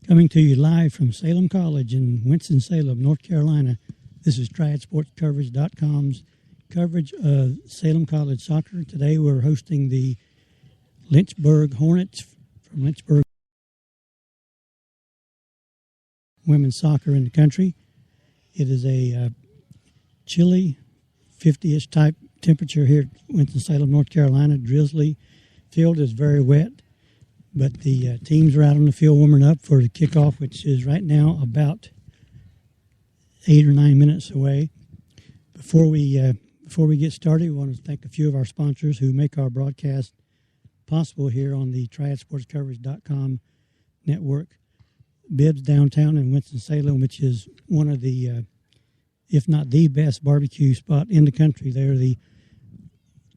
Coming to you live from Salem College in Winston-Salem, North Carolina. This is TriadSportsCoverage.com's coverage of Salem College soccer. Today we're hosting the Lynchburg Hornets from Lynchburg, women's soccer in the country. It is a chilly, 50-ish type temperature here at Winston-Salem, North Carolina. Drizzly. Field is very wet. But the teams are out on the field warming up for the kickoff, which is right now about 8 or 9 minutes away. Before we get started, we want to thank a few of our sponsors who make our broadcast possible here on the TriadSportsCoverage.com network. Bibbs Downtown in Winston-Salem, which is one of the, if not the best barbecue spot in the country. They're the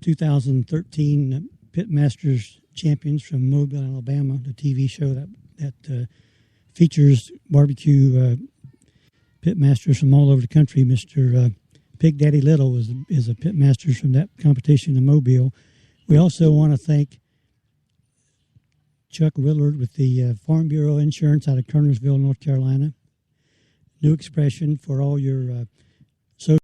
2013 Pitmasters champions from Mobile, Alabama, the TV show that features barbecue pitmasters from all over the country. Mr. Big Daddy Little is a pitmaster from that competition in Mobile. We also want to thank Chuck Willard with the Farm Bureau Insurance out of Kernersville, North Carolina. New Expression for all your social.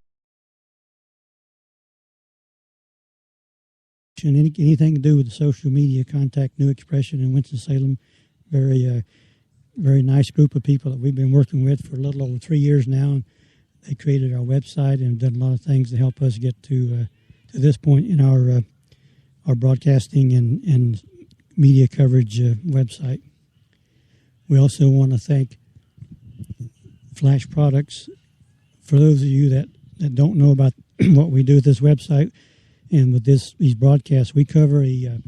Anything to do with the social media, contact New Expression in Winston-Salem. Very nice group of people that we've been working with for a little over 3 years now. They created our website and done a lot of things to help us get to this point in our broadcasting and media coverage website. We also want to thank Flash Products. For those of you that don't know about what we do with this website, and with these broadcasts, we cover a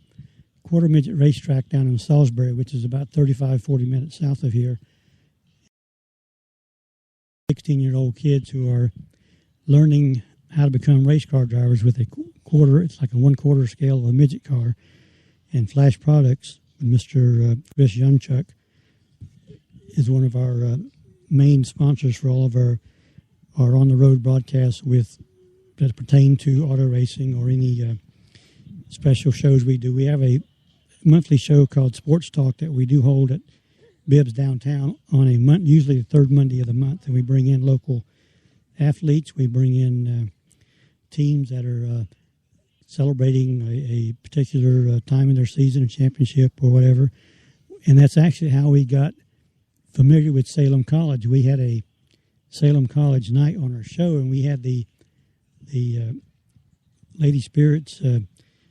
quarter-midget racetrack down in Salisbury, which is about 40 minutes south of here. 16-year-old kids who are learning how to become race car drivers with it's like a one-quarter scale of a midget car. And Flash Products, Mr. Chris Youngchuck, is one of our main sponsors for all of our on-the-road broadcasts that pertain to auto racing or any special shows we do. We have a monthly show called Sports Talk that we do hold at Bibbs Downtown on a month, usually the third Monday of the month, and we bring in local athletes. We bring in teams that are celebrating a particular time in their season, a championship or whatever, and that's actually how we got familiar with Salem College. We had a Salem College night on our show, and we had the Lady Spirits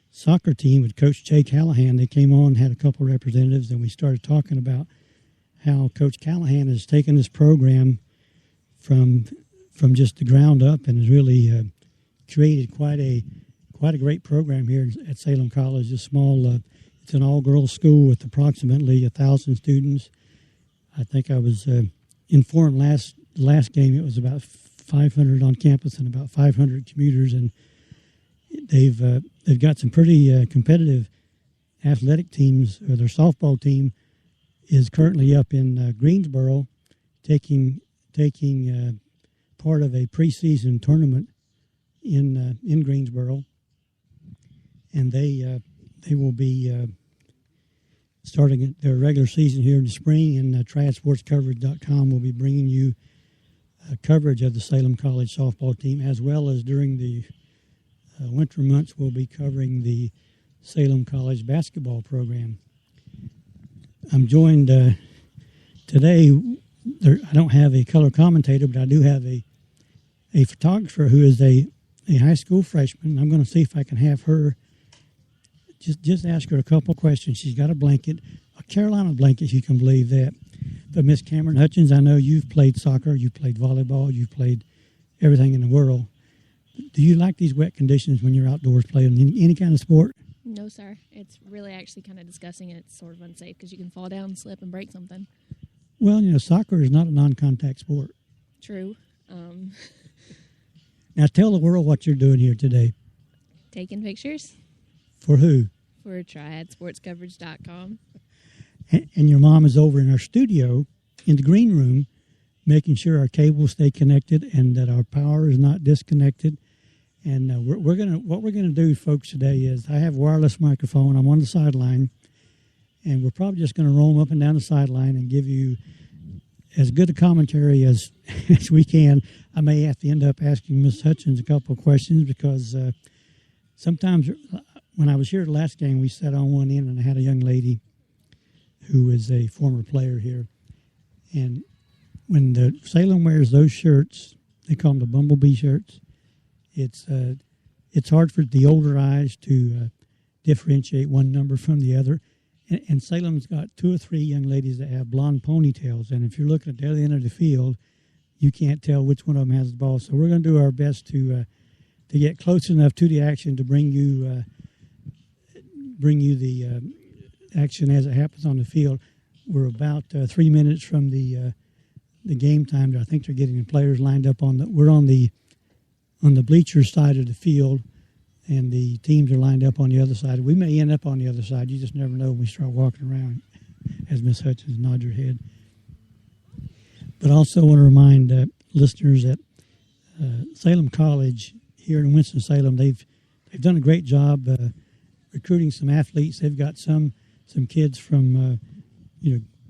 soccer team with Coach Jay Callahan. They came on, had a couple of representatives, and we started talking about how Coach Callahan has taken this program from just the ground up and has really created quite a great program here at Salem College. A small, it's an all-girls school with approximately 1,000 students. I think I was informed last game it was about 500 on campus and about 500 commuters, and they've got some pretty competitive athletic teams. Their softball team is currently up in Greensboro, taking part of a preseason tournament in Greensboro, and they will be starting their regular season here in the spring. And TriadSportsCoverage.com will be bringing you coverage of the Salem College softball team, as well as during the winter months we'll be covering the Salem College basketball program. I'm joined today, I don't have a color commentator, but I do have a photographer who is a high school freshman. I'm going to see if I can have her just ask her a couple questions. She's got a blanket, a Carolina blanket, if you can believe that. But Miss Cameron Hutchins, I know you've played soccer, you've played volleyball, you've played everything in the world. Do you like these wet conditions when you're outdoors playing any kind of sport? No, sir. It's really actually kind of disgusting, and it's sort of unsafe because you can fall down, slip, and break something. Well, soccer is not a non-contact sport. True. Now tell the world what you're doing here today. Taking pictures. For who? For TriadSportsCoverage.com. And your mom is over in our studio in the green room making sure our cables stay connected and that our power is not disconnected. And what we're gonna do, folks, today is I have a wireless microphone. I'm on the sideline, And we're probably just going to roam up and down the sideline and give you as good a commentary as we can. I may have to end up asking Miss Hutchins a couple of questions because sometimes when I was here the last game, we sat on one end and I had a young lady who is a former player here. And when the Salem wears those shirts, they call them the Bumblebee shirts, it's hard for the older eyes to differentiate one number from the other. And Salem's got 2 or 3 young ladies that have blonde ponytails. And if you're looking at the other end of the field, you can't tell which one of them has the ball. So we're going to do our best to get close enough to the action to bring you the action as it happens on the field. We're about 3 minutes from the game time. I think they're getting the players lined up we're on the bleacher side of the field, and the teams are lined up on the other side. We may end up on the other side. You just never know when we start walking around, as Miss Hutchins nods her head. But also want to remind listeners that Salem College here in Winston-Salem, they've done a great job recruiting some athletes. They've got some kids from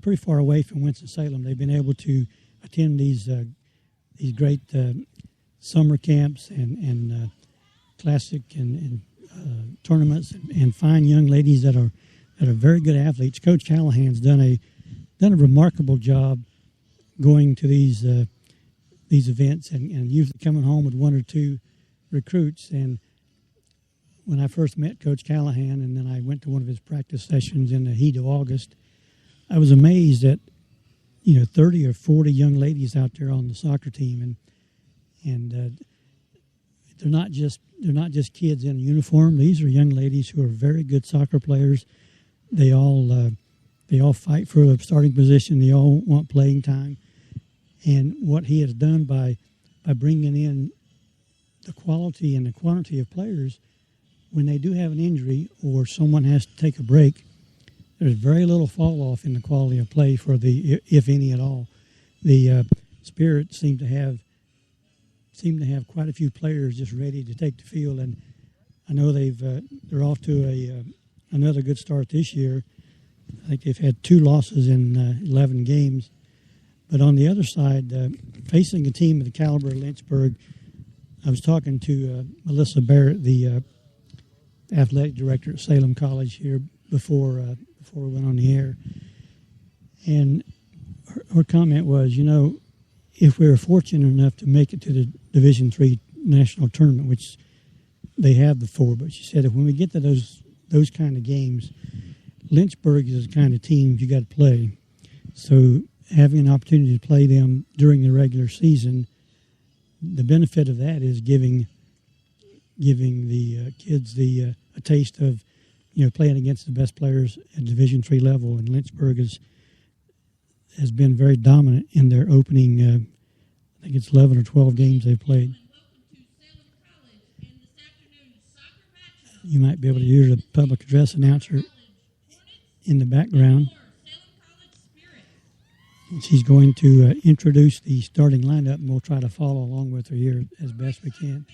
pretty far away from Winston-Salem. They've been able to attend these great summer camps and classic and tournaments and find young ladies that are very good athletes. Coach Callahan's done a remarkable job going to these events and usually coming home with 1 or 2 recruits. And when I first met Coach Callahan, and then I went to one of his practice sessions in the heat of August, I was amazed at 30 or 40 young ladies out there on the soccer team, and they're not just kids in a uniform. These are young ladies who are very good soccer players. They all fight for a starting position. They all want playing time. And what he has done by bringing in the quality and the quantity of players, when they do have an injury or someone has to take a break, there's very little fall off in the quality of play for if any at all. The Spirit seem to have quite a few players just ready to take the field, and I know they're off to another good start this year. I think they've had 2 losses in 11 games. But on the other side, facing a team of the caliber of Lynchburg, I was talking to Melissa Barrett, the athletic director at Salem College here before we went on the air, and her comment was, if we were fortunate enough to make it to the Division III national tournament, which they have before, but she said if when we get to those kind of games, Lynchburg is the kind of teams you got to play. So having an opportunity to play them during the regular season, the benefit of that is giving the kids a taste of playing against the best players at Division III level. And Lynchburg has been very dominant in their opening. I think it's 11 or 12 games they've played. You might be able to hear the public address announcer in the background. She's going to introduce the starting lineup, and we'll try to follow along with her here as best we can.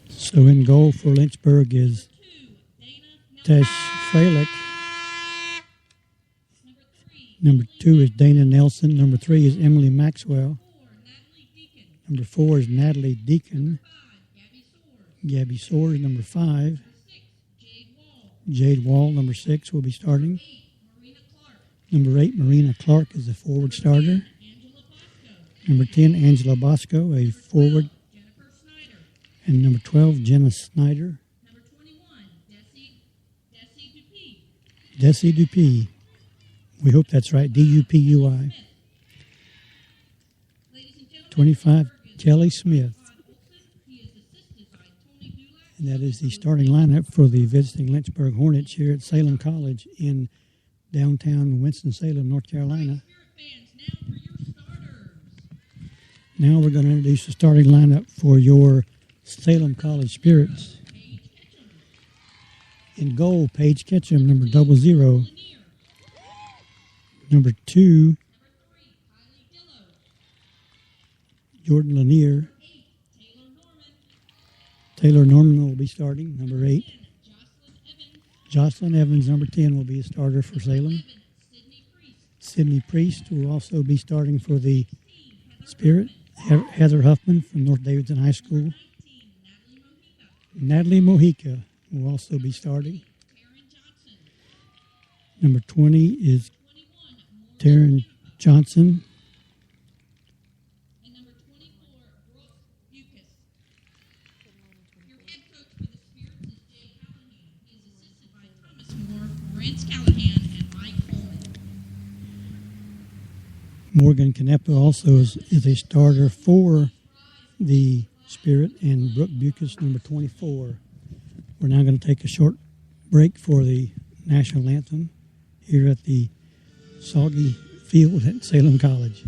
So in goal for Lynchburg is Tesh Freilich. Number 2 is Dana Nelson. Number 3 is Emily Maxwell. Number 4 is Natalie Deacon. Gabby Soares, number 5. Jade Wall, number 6, will be starting. Number 8, Marina Clark is a forward starter. Number 10, Angela Bosco, a forward. And number 12, Jenna Snyder. Number 21, Desi Dupuy. We hope that's right, D-U-P-U-I. 25, Kelly Smith. And that is the starting lineup for the visiting Lynchburg Hornets here at Salem College in downtown Winston-Salem, North Carolina. Now we're going to introduce the starting lineup for your Salem College Spirits. In goal, Paige Ketchum, number 00. Number 2, Jordan Lanier. Taylor Norman will be starting, number 8. Jocelyn Evans, number 10, will be a starter for Salem. Sydney Priest will also be starting for the Spirit. Heather Huffman from North Davidson High School. Natalie Mojica will also be starting. Number 20 is Taryn Johnson. Morgan Canepa also is a starter for the Spirit, and Brooke Bucas, number 24. We're now going to take a short break for the national anthem here at the Soggy Field at Salem College.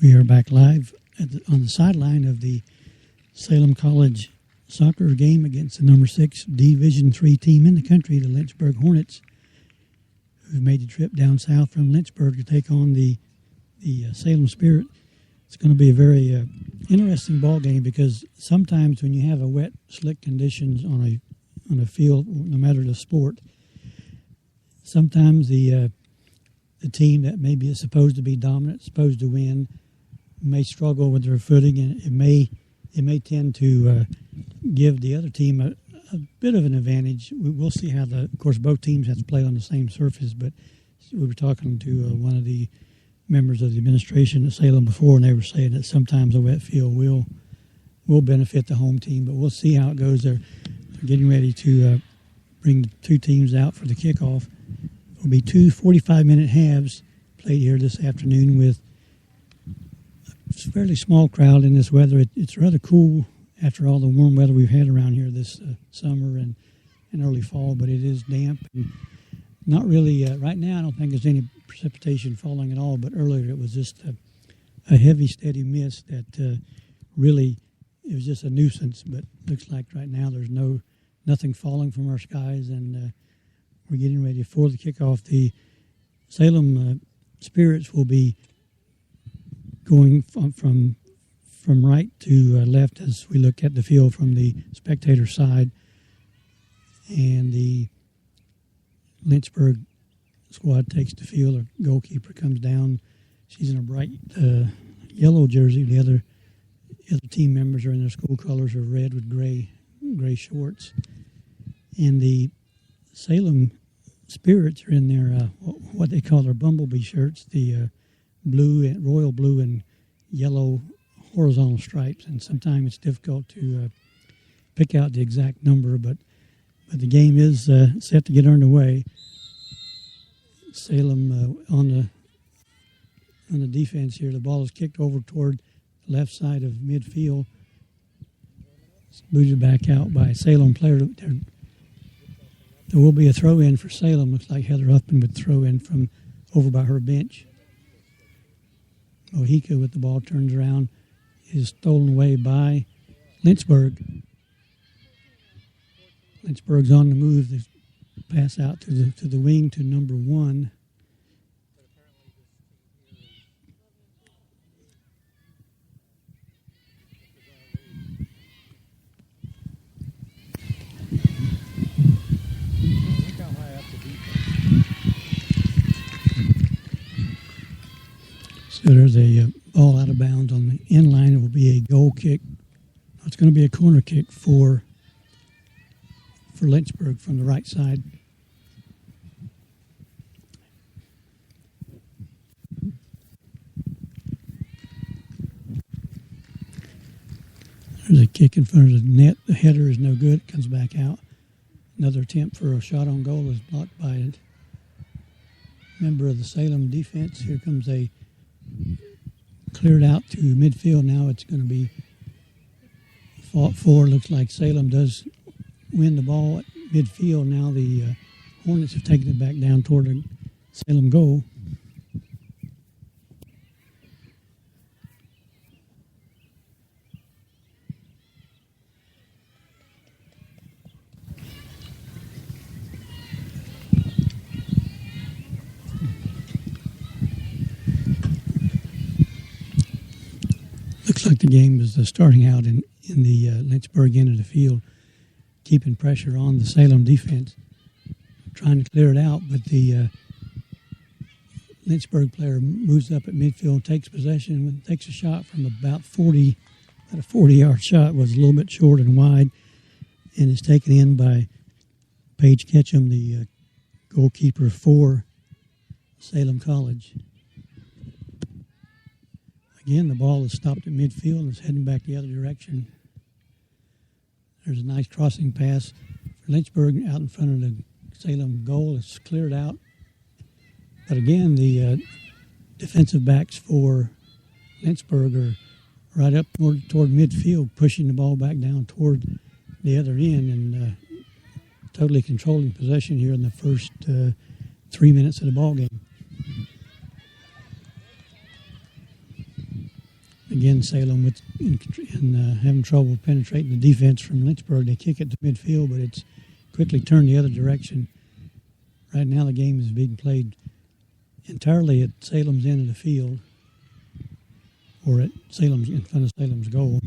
We are back live on the sideline of the Salem College soccer game against the number 6 Division III team in the country, the Lynchburg Hornets, who've made the trip down south from Lynchburg to take on the Salem Spirit. It's going to be a very interesting ball game because sometimes when you have a wet, slick conditions on a field, no matter the sport, sometimes the team that maybe is supposed to be dominant, supposed to win, may struggle with their footing, and it may tend to give the other team a bit of an advantage. We'll see how of course both teams have to play on the same surface, but we were talking to one of the members of the administration at Salem before, and they were saying that sometimes a wet field will benefit the home team, but we'll see how it goes. They're getting ready to bring the two teams out for the kickoff. There will be 2 45-minute halves played here this afternoon with a fairly small crowd in this weather. It's rather cool after all the warm weather we've had around here this summer and early fall, but it is damp and not really, right now I don't think there's any precipitation falling at all, but earlier it was just a heavy, steady mist that really, it was just a nuisance, but looks like right now there's nothing falling from our skies, and we're getting ready for the kickoff. The Salem Spirits will be going from right to left as we look at the field from the spectator side, and the Lynchburg squad takes the field. Our goalkeeper comes down. She's in a bright yellow jersey. The other team members are in their school colors of red with gray shorts. And the Salem Spirits are in their what they call their bumblebee shirts, the royal blue and yellow horizontal stripes. And sometimes it's difficult to pick out the exact number, but the game is set to get underway. Salem on the defense here. The ball is kicked over toward the left side of midfield. It's booted back out by a Salem player. There will be a throw-in for Salem. Looks like Heather Huffman would throw in from over by her bench. Mojica with the ball turns around, is stolen away by Lynchburg. Lynchburg's on the move. They pass out to the wing to number 1. So there's a ball out of bounds on the end line. It will be a goal kick. It's going to be a corner kick for Lynchburg from the right side. There's a kick in front of the net. The header is no good. It comes back out. Another attempt for a shot on goal is blocked by a member of the Salem defense. Here comes a cleared out to midfield. Now it's going to be fought for. Looks like Salem does win the ball at midfield. Now the Hornets have taken it back down toward the Salem goal. Looks like the game is starting out in the Lynchburg end of the field, keeping pressure on the Salem defense, trying to clear it out, but the Lynchburg player moves up at midfield, takes possession, takes a shot from about a 40-yard shot, was a little bit short and wide, and is taken in by Paige Ketchum, the goalkeeper for Salem College. Again, the ball is stopped at midfield and is heading back the other direction. There's a nice crossing pass for Lynchburg out in front of the Salem goal. It's cleared out. But again, the defensive backs for Lynchburg are right up toward midfield, pushing the ball back down toward the other end and totally controlling possession here in the first 3 minutes of the ball game. Again, Salem having trouble penetrating the defense from Lynchburg. They kick it to midfield, but it's quickly turned the other direction. Right now the game is being played entirely at Salem's end of the field, or at Salem's in front of Salem's goal.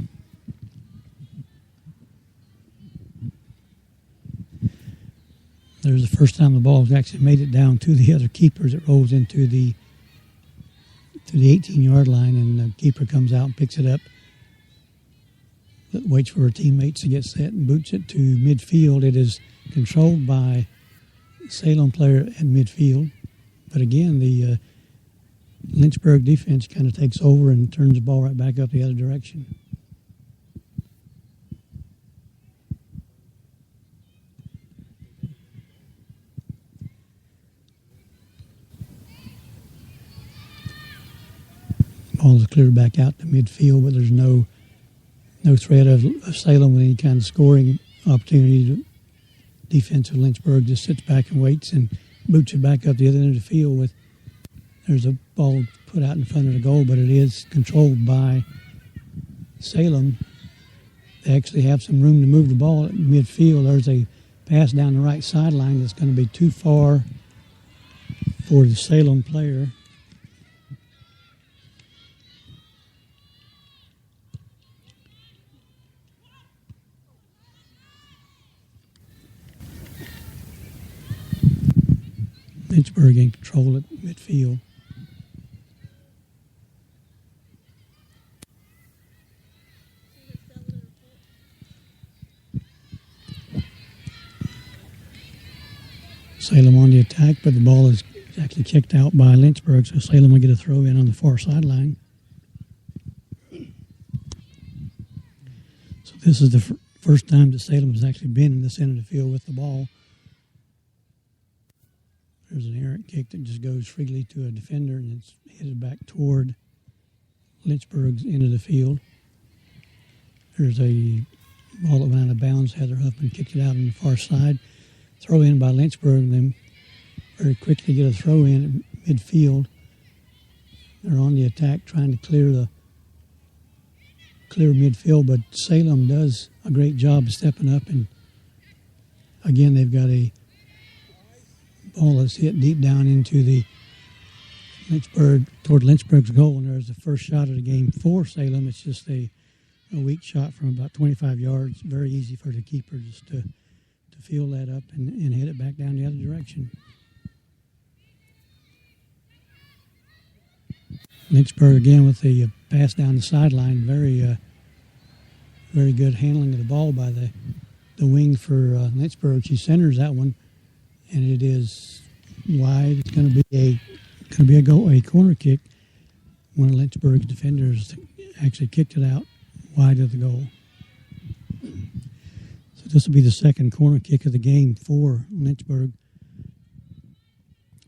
There's the first time the ball has actually made it down to the other keepers. It rolls into the 18-yard line, and the keeper comes out and picks it up. Waits for her teammates to get set and boots it to midfield. It is controlled by the Salem player at midfield. But again, the Lynchburg defense kind of takes over and turns the ball right back up the other direction. Ball is cleared back out to midfield, but there's no threat of Salem with any kind of scoring opportunity. Defensive Lynchburg just sits back and waits and boots it back up the other end of the field. There's a ball put out in front of the goal, but it is controlled by Salem. They actually have some room to move the ball at midfield. There's a pass down the right sideline that's going to be too far for the Salem player. Lynchburg in control at midfield. Salem on the attack, but the ball is actually kicked out by Lynchburg, so Salem will get a throw in on the far sideline. So this is the first time that Salem has actually been in this end of the field with the ball. There's an errant kick that just goes freely to a defender, and it's headed back toward Lynchburg's end of the field. There's a ball that went out of bounds. Heather Huffman kicked it out on the far side. Throw in by Lynchburg, and then very quickly get a throw in at midfield. They're on the attack trying to clear midfield, but Salem does a great job of stepping up, and again they've got a ball that's hit deep down into the toward Lynchburg's goal, and there's the first shot of the game for Salem. It's just a weak shot from about 25 yards. Very easy for the keeper just to field that up and hit it back down the other direction. Lynchburg again with the pass down the sideline. Very good handling of the ball by the wing for Lynchburg. She centers that one, and it is wide. It's going to be a corner kick. One of Lynchburg's defenders actually kicked it out wide of the goal. So this will be the second corner kick of the game for Lynchburg.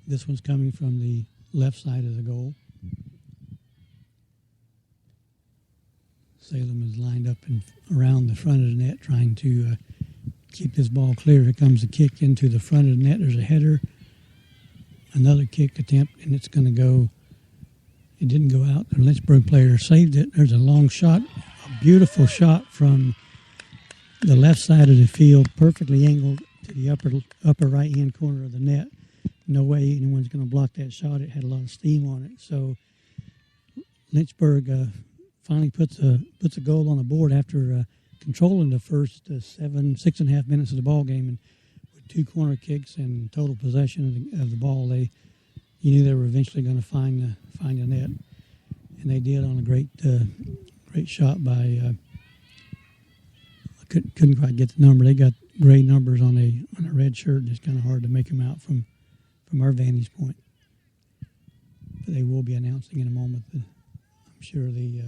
This one's coming from the left side of the goal. Salem is lined up around the front of the net trying to keep this ball clear. Here comes the kick into the front of the net. There's a header. Another kick attempt, and it's going to go. It didn't go out. The Lynchburg player saved it. There's a long shot, a beautiful shot from the left side of the field, perfectly angled to the upper right-hand corner of the net. No way anyone's going to block that shot. It had a lot of steam on it. So Lynchburg finally puts a goal on the board after controlling the first 6.5 minutes of the ball game, and with 2 corner kicks and total possession of the ball, you knew they were eventually going to find the net, and they did on a great shot by. I couldn't quite get the number. They got gray numbers on a red shirt. Just kind of hard to make them out from our vantage point. But they will be announcing in a moment. I'm sure the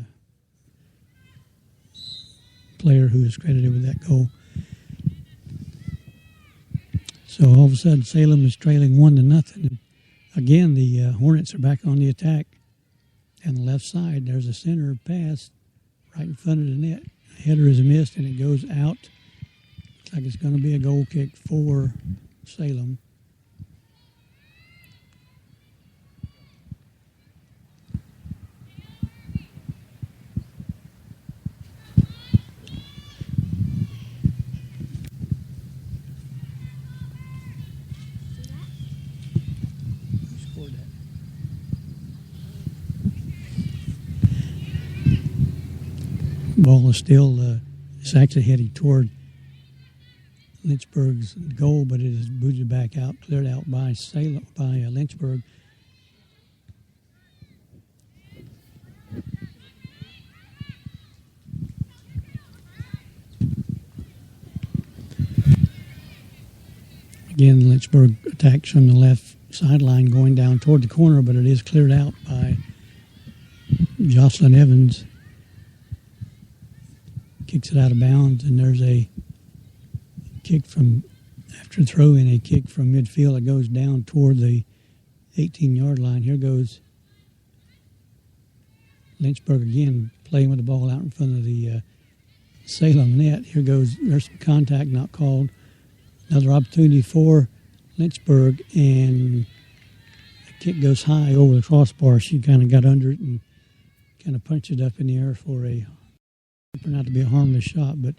player who is credited with that goal. So all of a sudden, Salem is trailing 1-0. And again, the Hornets are back on the attack. On the left side, there's a center pass right in front of the net. The header is missed, and it goes out. Looks like it's going to be a goal kick for Salem. Ball is still, it's actually heading toward Lynchburg's goal, but it is booted back out, cleared out by Lynchburg. Again, Lynchburg attacks from the left sideline going down toward the corner, but it is cleared out by Jocelyn Evans. Kicks it out of bounds, and there's a kick after throwing a kick from midfield. It goes down toward the 18-yard line. Here goes Lynchburg again, playing with the ball out in front of the Salem net. There's some contact not called. Another opportunity for Lynchburg, and the kick goes high over the crossbar. She kind of got under it and kind of punched it up in the air for turned out to be a harmless shot, but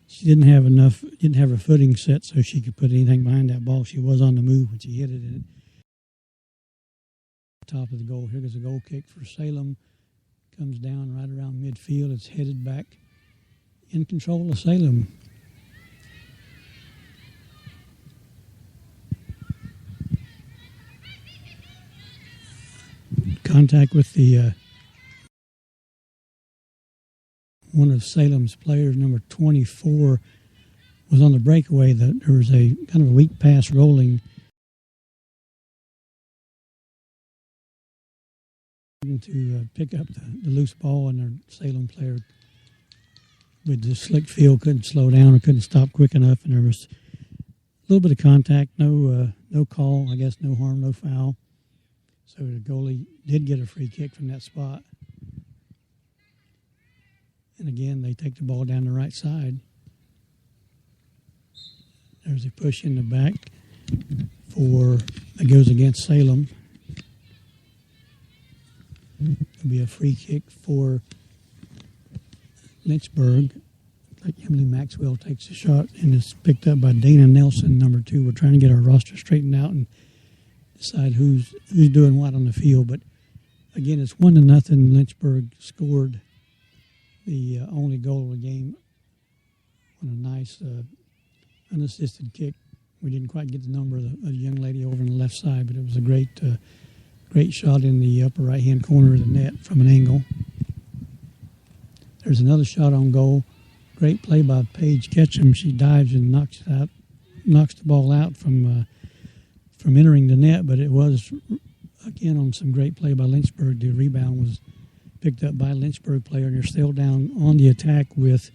she didn't have her footing set so she could put anything behind that ball. She was on the move when she hit it, and top of the goal. Here goes a goal kick for Salem. Comes down right around midfield. It's headed back in control of Salem. Contact with the one of Salem's players, number 24, was on the breakaway. There was a kind of a weak pass rolling to pick up the loose ball, and the Salem player with the slick field couldn't slow down or couldn't stop quick enough, and there was a little bit of contact, no call, I guess no harm, no foul. So the goalie did get a free kick from that spot. And again, they take the ball down the right side. There's a push in the back that goes against Salem. It'll be a free kick for Lynchburg. Like Emily Maxwell takes a shot, and it's picked up by Dana Nelson, number 2. We're trying to get our roster straightened out and decide who's doing what on the field. But again, it's 1-0. Lynchburg scored the only goal of the game on a nice unassisted kick. We didn't quite get the number of the young lady over on the left side, but it was a great Great shot in the upper right-hand corner of the net from an angle. There's another shot on goal. Great play by Paige Ketchum. She dives and knocks the ball out from entering the net, but it was, again, on some great play by Lynchburg. The rebound was picked up by a Lynchburg player, and they're still down on the attack with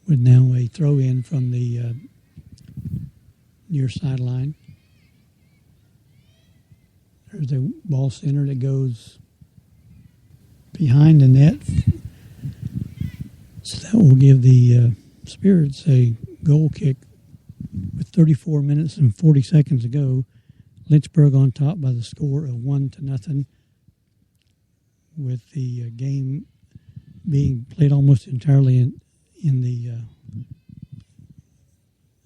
now a throw-in from the near sideline. There's a ball center that goes behind the net. So that will give the Spirits a goal kick with 34 minutes and 40 seconds to go. Lynchburg on top by the score of 1-0, with the game being played almost entirely in the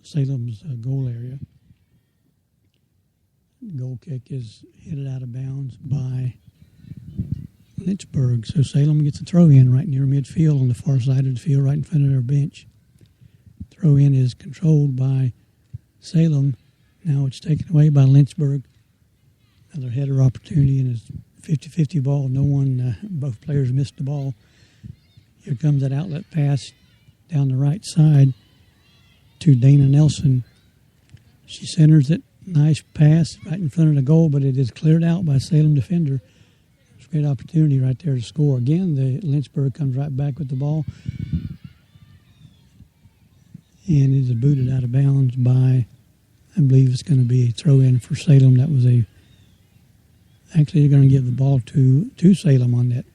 Salem's goal area. Goal kick is headed out of bounds by Lynchburg. So Salem gets a throw-in right near midfield on the far side of the field, right in front of their bench. Throw-in is controlled by Salem. Now it's taken away by Lynchburg. Another header opportunity, and it's 50-50 ball. No one, both players missed the ball. Here comes that outlet pass down the right side to Dana Nelson. She centers it. Nice pass right in front of the goal, but it is cleared out by Salem defender. It's a great opportunity right there to score. Again, the Lynchburg comes right back with the ball, and it is booted out of bounds by, I believe it's going to be a throw-in for Salem. That was actually they're going to give the ball to Salem on that.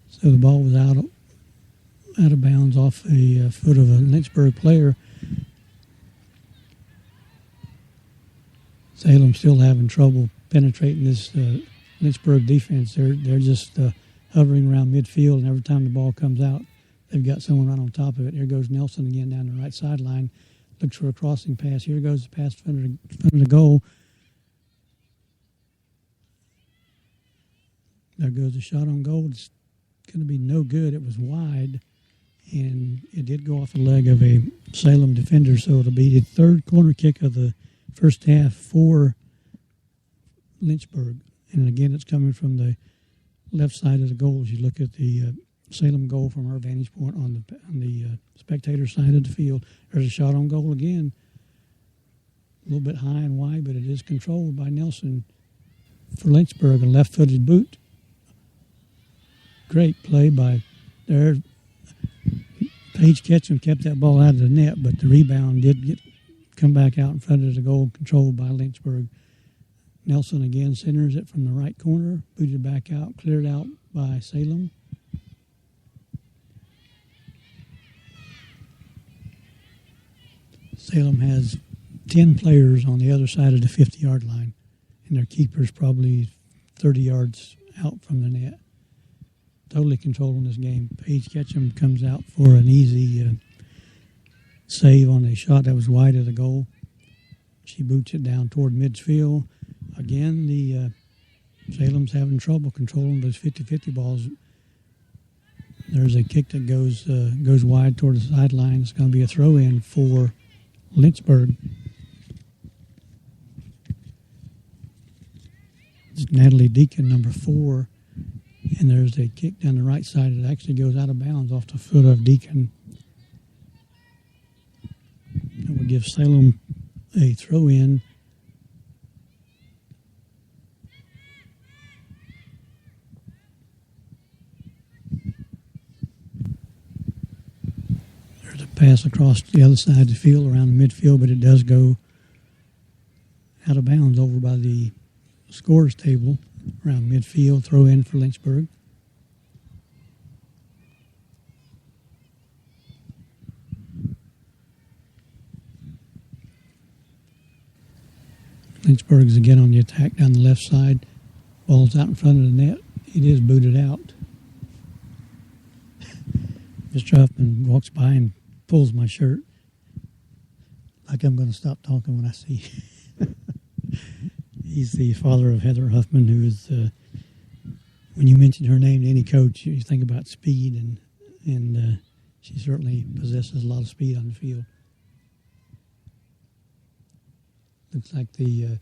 So the ball was out of bounds off a foot of a Lynchburg player. Salem still having trouble penetrating this Lynchburg defense. They're just hovering around midfield, and every time the ball comes out, they've got someone right on top of it. Here goes Nelson again down the right sideline. Looks for a crossing pass. Here goes the pass in front of the goal. There goes the shot on goal. It's going to be no good. It was wide, and it did go off the leg of a Salem defender, so it'll be the third corner kick of the first half for Lynchburg. And again, it's coming from the left side of the goal. As you look at the Salem goal from our vantage point on the spectator side of the field, there's a shot on goal again. A little bit high and wide, but it is controlled by Nelson for Lynchburg. A left-footed boot. Great play by there. Paige Ketchum kept that ball out of the net, but the rebound did come back out in front of the goal, controlled by Lynchburg. Nelson again centers it from the right corner, booted back out, cleared out by Salem. Salem has 10 players on the other side of the 50-yard line, and their keeper's probably 30 yards out from the net. Totally controlling this game. Paige Ketchum comes out for an easy save on a shot that was wide of the goal. She boots it down toward midfield. Again, the Salem's having trouble controlling those 50-50 balls. There's a kick that goes wide toward the sideline. It's going to be a throw-in for Lynchburg. It's Natalie Deacon, number 4. And there's a kick down the right side. It actually goes out of bounds off the foot of Deacon. That would give Salem a throw-in. There's a pass across the other side of the field around the midfield, but it does go out of bounds over by the scorer's table around midfield. Throw-in for Lynchburg. Lynchburg is again on the attack down the left side. Ball's out in front of the net. It is booted out. Mr. Huffman walks by and pulls my shirt like I'm going to stop talking when I see. He's the father of Heather Huffman, who is, when you mention her name to any coach, you think about speed, and she certainly possesses a lot of speed on the field. Looks like the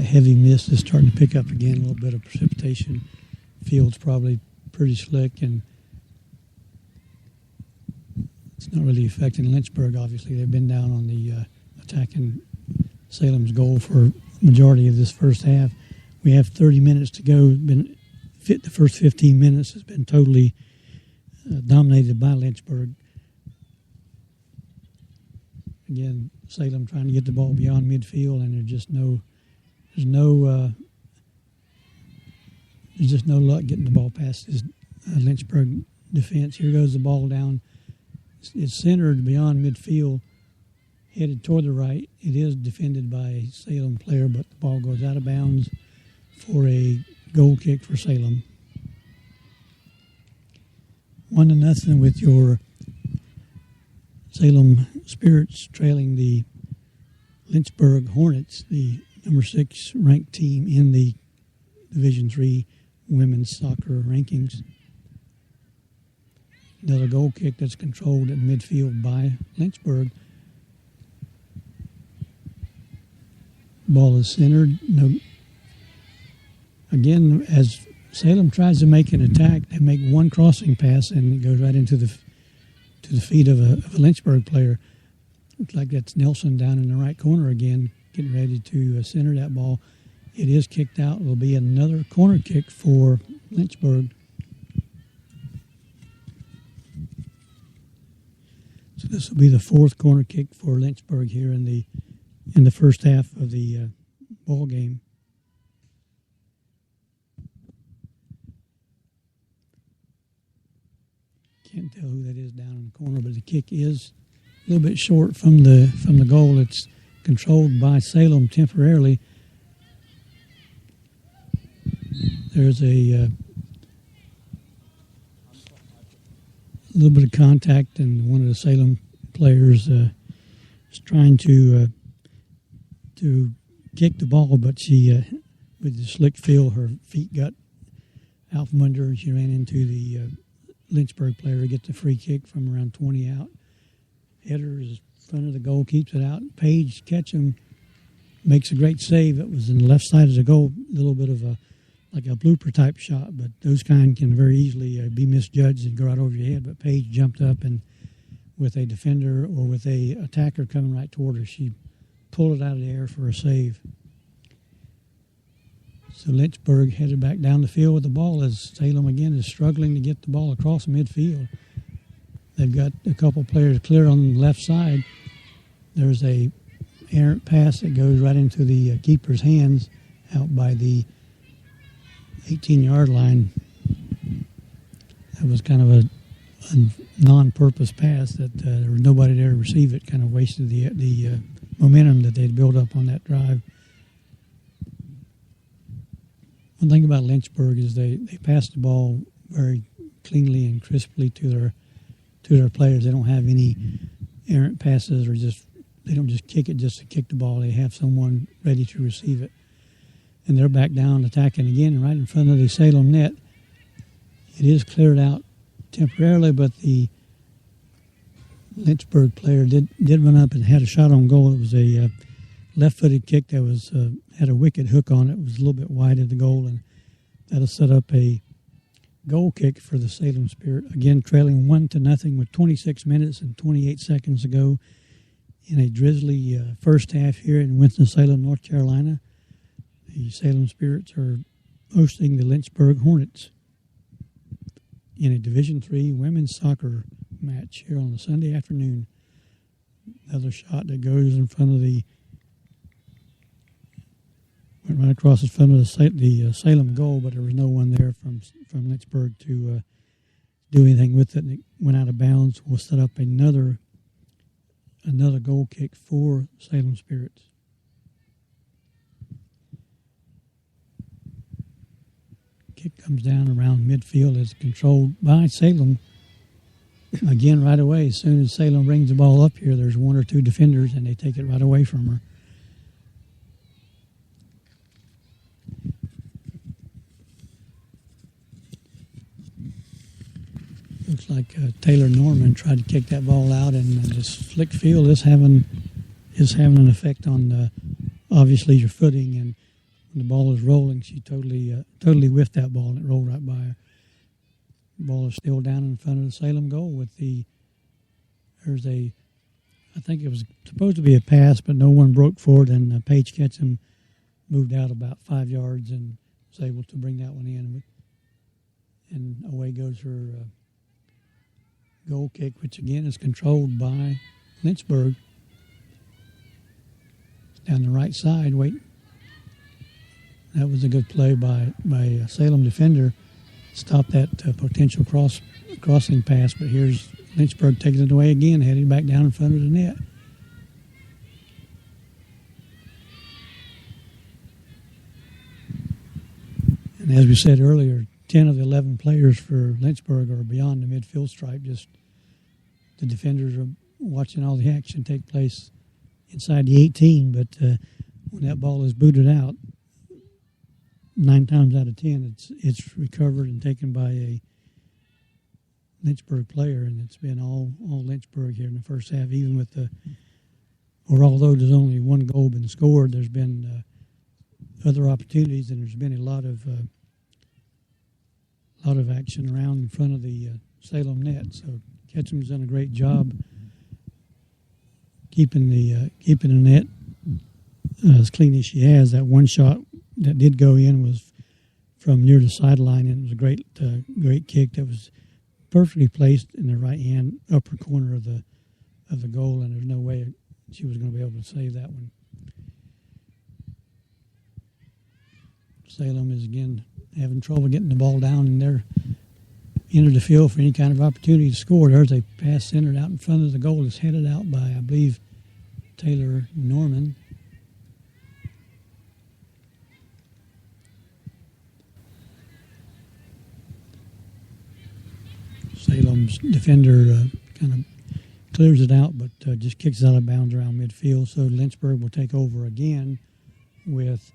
heavy mist is starting to pick up again, a little bit of precipitation. Field's probably pretty slick, and it's not really affecting Lynchburg, obviously. They've been down on the attacking Salem's goal for majority of this first half. We have 30 minutes to go. The first 15 minutes has been totally dominated by Lynchburg. Again, Salem trying to get the ball beyond midfield, and there's just no luck getting the ball past this Lynchburg defense. Here goes the ball down. It's centered beyond midfield, headed toward the right. It is defended by a Salem player, but the ball goes out of bounds for a goal kick for Salem. 1-0 with your Salem Spirits trailing the Lynchburg Hornets, the number 6 ranked team in the Division III women's soccer rankings. Another goal kick that's controlled at midfield by Lynchburg. Ball is centered. Again, as Salem tries to make an attack, they make one crossing pass and it goes right into the feet of a Lynchburg player. Looks like that's Nelson down in the right corner again, getting ready to center that ball. It is kicked out. It will be another corner kick for Lynchburg. So this will be the 4th corner kick for Lynchburg here in the first half of the ball game. Can't tell who that is down in the corner, but the kick is a little bit short from the goal. It's controlled by Salem temporarily. There's a little bit of contact, and one of the Salem players is trying to kick the ball, but she, with the slick feel, her feet got out from under, and she ran into the Lynchburg player to get the free kick from around 20 out. Header is in front of the goal, keeps it out. Page Ketchum makes a great save. It was in the left side of the goal, a little bit of like a blooper type shot, but those kind can very easily be misjudged and go right over your head. But Page jumped up, and with a defender or with a attacker coming right toward her, she pulled it out of the air for a save. So Lynchburg headed back down the field with the ball as Salem again is struggling to get the ball across midfield. They've got a couple players clear on the left side. There's a errant pass that goes right into the keeper's hands out by the 18-yard line. That was kind of a non-purpose pass that there was nobody there to receive it. Kind of wasted the momentum that they'd built up on that drive. One thing about Lynchburg is they pass the ball very cleanly and crisply to their players. They don't have any errant passes, or they don't just kick it just to kick the ball. They have someone ready to receive it. And they're back down attacking again right in front of the Salem net. It is cleared out temporarily, but the Lynchburg player did run up and had a shot on goal. It was a left-footed kick that was had a wicked hook on it. It was a little bit wide of the goal, and that'll set up a goal kick for the Salem Spirit. Again, trailing 1-0 with 26 minutes and 28 seconds to go in a drizzly first half here in Winston-Salem, North Carolina. The Salem Spirits are hosting the Lynchburg Hornets in a Division III women's soccer match here on a Sunday afternoon. Another shot that goes in front of went right across in front of the Salem goal, but there was no one there from Lynchburg to do anything with it. And it went out of bounds. We'll set up another goal kick for Salem Spirits. Kick comes down around midfield. It's controlled by Salem. Again, right away, as soon as Salem brings the ball up here, there's one or two defenders, and they take it right away from her. Looks like Taylor Norman tried to kick that ball out, and this slick field is having is having an effect on obviously your footing, and when the ball is rolling, she totally whiffed that ball and it rolled right by her. The ball is still down in front of the Salem goal I think it was supposed to be a pass, but no one broke for it, and Paige Ketchum moved out about 5 yards and was able to bring that one in. And away goes her goal kick, which again is controlled by Lynchburg. Down the right side, that was a good play by a Salem defender. Stop that potential crossing pass, but here's Lynchburg taking it away again, heading back down in front of the net. And as we said earlier, 10 of the 11 players for Lynchburg are beyond the midfield stripe. Just the defenders are watching all the action take place inside the 18, but when that ball is booted out, 9 times out of 10, it's recovered and taken by a Lynchburg player, and it's been all Lynchburg here in the first half. Even with although there's only one goal been scored, there's been other opportunities, and there's been a lot of action around in front of the Salem net. So Ketchum's done a great job keeping the net as clean as she has. That one shot that did go in was from near the sideline, and it was a great kick that was perfectly placed in the right hand upper corner of the goal, and there's no way she was going to be able to save that one. Salem is again having trouble getting the ball down, and they're into the field for any kind of opportunity to score. There's a pass centered out in front of the goal. It's headed out by, I believe, Taylor Norman. Salem's defender kind of clears it out, but just kicks it out of bounds around midfield. So Lynchburg will take over again with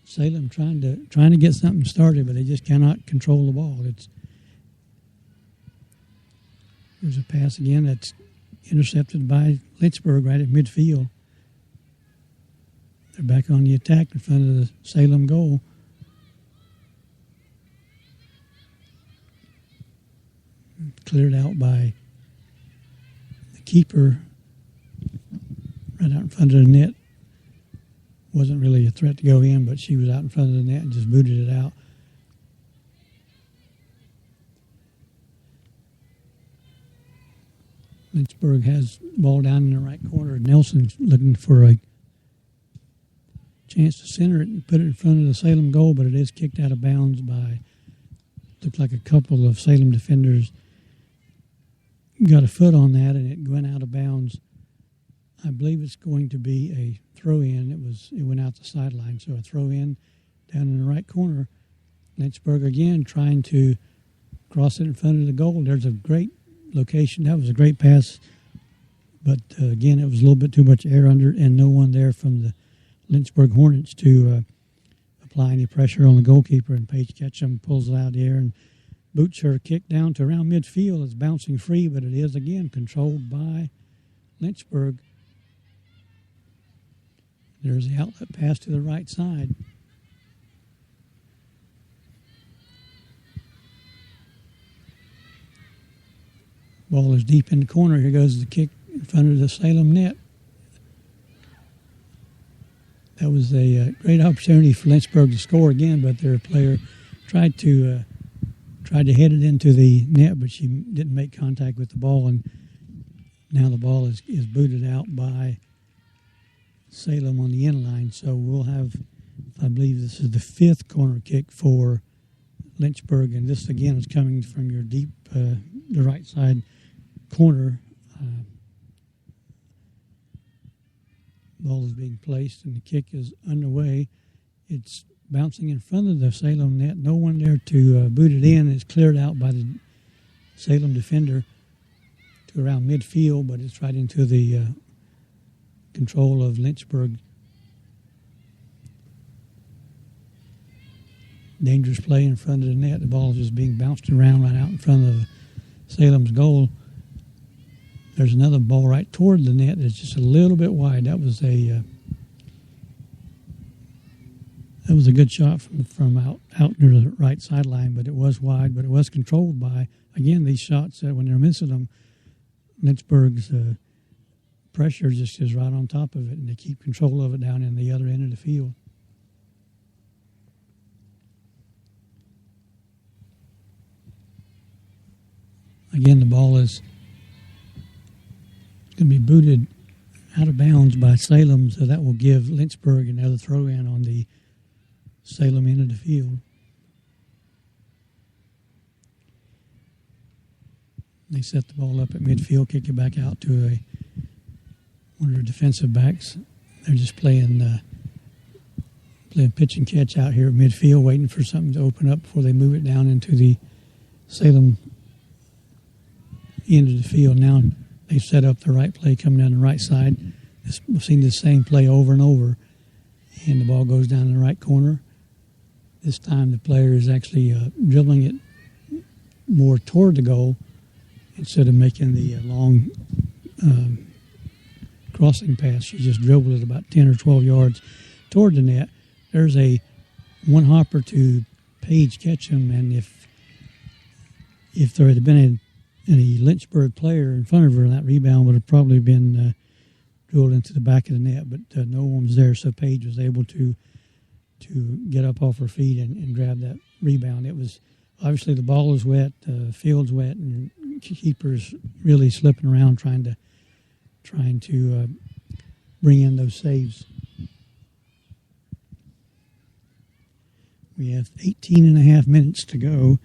Salem trying to get something started, but they just cannot control the ball. There's a pass again that's intercepted by Lynchburg right at midfield. They're back on the attack in front of the Salem goal. Cleared out by the keeper right out in front of the net. Wasn't really a threat to go in, but she was out in front of the net and just booted it out. Lynchburg has the ball down in the right corner. Nelson's looking for a chance to center it and put it in front of the Salem goal, but it is kicked out of bounds by, looked like a couple of Salem defenders got a foot on that, and it went out of bounds. I believe it's going to be a throw-in. It went out the sideline, so a throw-in down in the right corner. Lynchburg again trying to cross it in front of the goal. There's a great location. That was a great pass, but again, it was a little bit too much air under, and no one there from the Lynchburg Hornets to apply any pressure on the goalkeeper, and Paige Ketchum pulls it out of the air and boots her kick down to around midfield. It's bouncing free, but it is again controlled by Lynchburg. There's the outlet pass to the right side. Ball is deep in the corner. Here goes the kick in front of the Salem net. That was a great opportunity for Lynchburg to score again, but their player tried to head it into the net, but she didn't make contact with the ball, and now the ball is booted out by Salem on the end line. So we'll have, I believe this is the 5th corner kick for Lynchburg, and this again is coming from your deep, the right side corner. Ball is being placed, and the kick is underway. It's bouncing in front of the Salem net. No one there to boot it in. It's cleared out by the Salem defender to around midfield, but it's right into the control of Lynchburg. Dangerous play in front of the net. The ball is just being bounced around right out in front of Salem's goal. There's another ball right toward the net that's just a little bit wide. That was a good shot from out near the right sideline, but it was wide. But it was controlled by, again, these shots that when they're missing them, Lynchburg's pressure just is right on top of it, and they keep control of it down in the other end of the field. Again, the ball is going to be booted out of bounds by Salem, so that will give Lynchburg another throw-in on the Salem end of the field. They set the ball up at midfield, kick it back out to one of their defensive backs. They're just playing pitch and catch out here at midfield, waiting for something to open up before they move it down into the Salem end of the field. Now they've set up the right play coming down the right side. We've seen the same play over and over, and the ball goes down in the right corner. This time the player is actually dribbling it more toward the goal instead of making the long crossing pass. She just dribbled it about 10 or 12 yards toward the net. There's a one hopper to Paige Ketchum, and if there had been any Lynchburg player in front of her, that rebound would have probably been drilled into the back of the net, but no one was there, so Paige was able to get up off her feet and grab that rebound. It was obviously the ball was wet, field's wet, and keepers really slipping around trying to bring in those saves. We have 18 and a half minutes to go,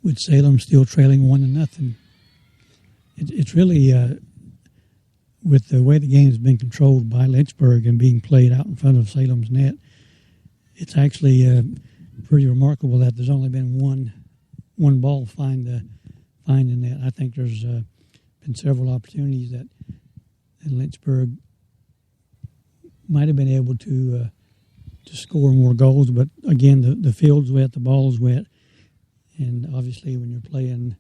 with Salem still trailing 1-0. It's really, with the way the game has been controlled by Lynchburg and being played out in front of Salem's net, it's actually pretty remarkable that there's only been one ball find the net. I think there's been several opportunities that Lynchburg might have been able to score more goals, but again, the field's wet, the ball's wet, and obviously when you're playing,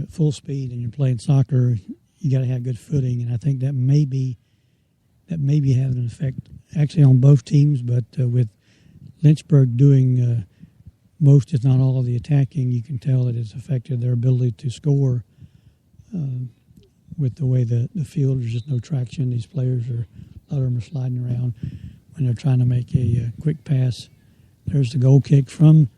full speed and you're playing soccer, you got to have good footing, and I think that may be having an effect actually on both teams, but with Lynchburg doing most, if not all, of the attacking, you can tell that it's affected their ability to score. With the way the field, there's just no traction. These players a lot of them are sliding around when they're trying to make a quick pass. There's the goal kick from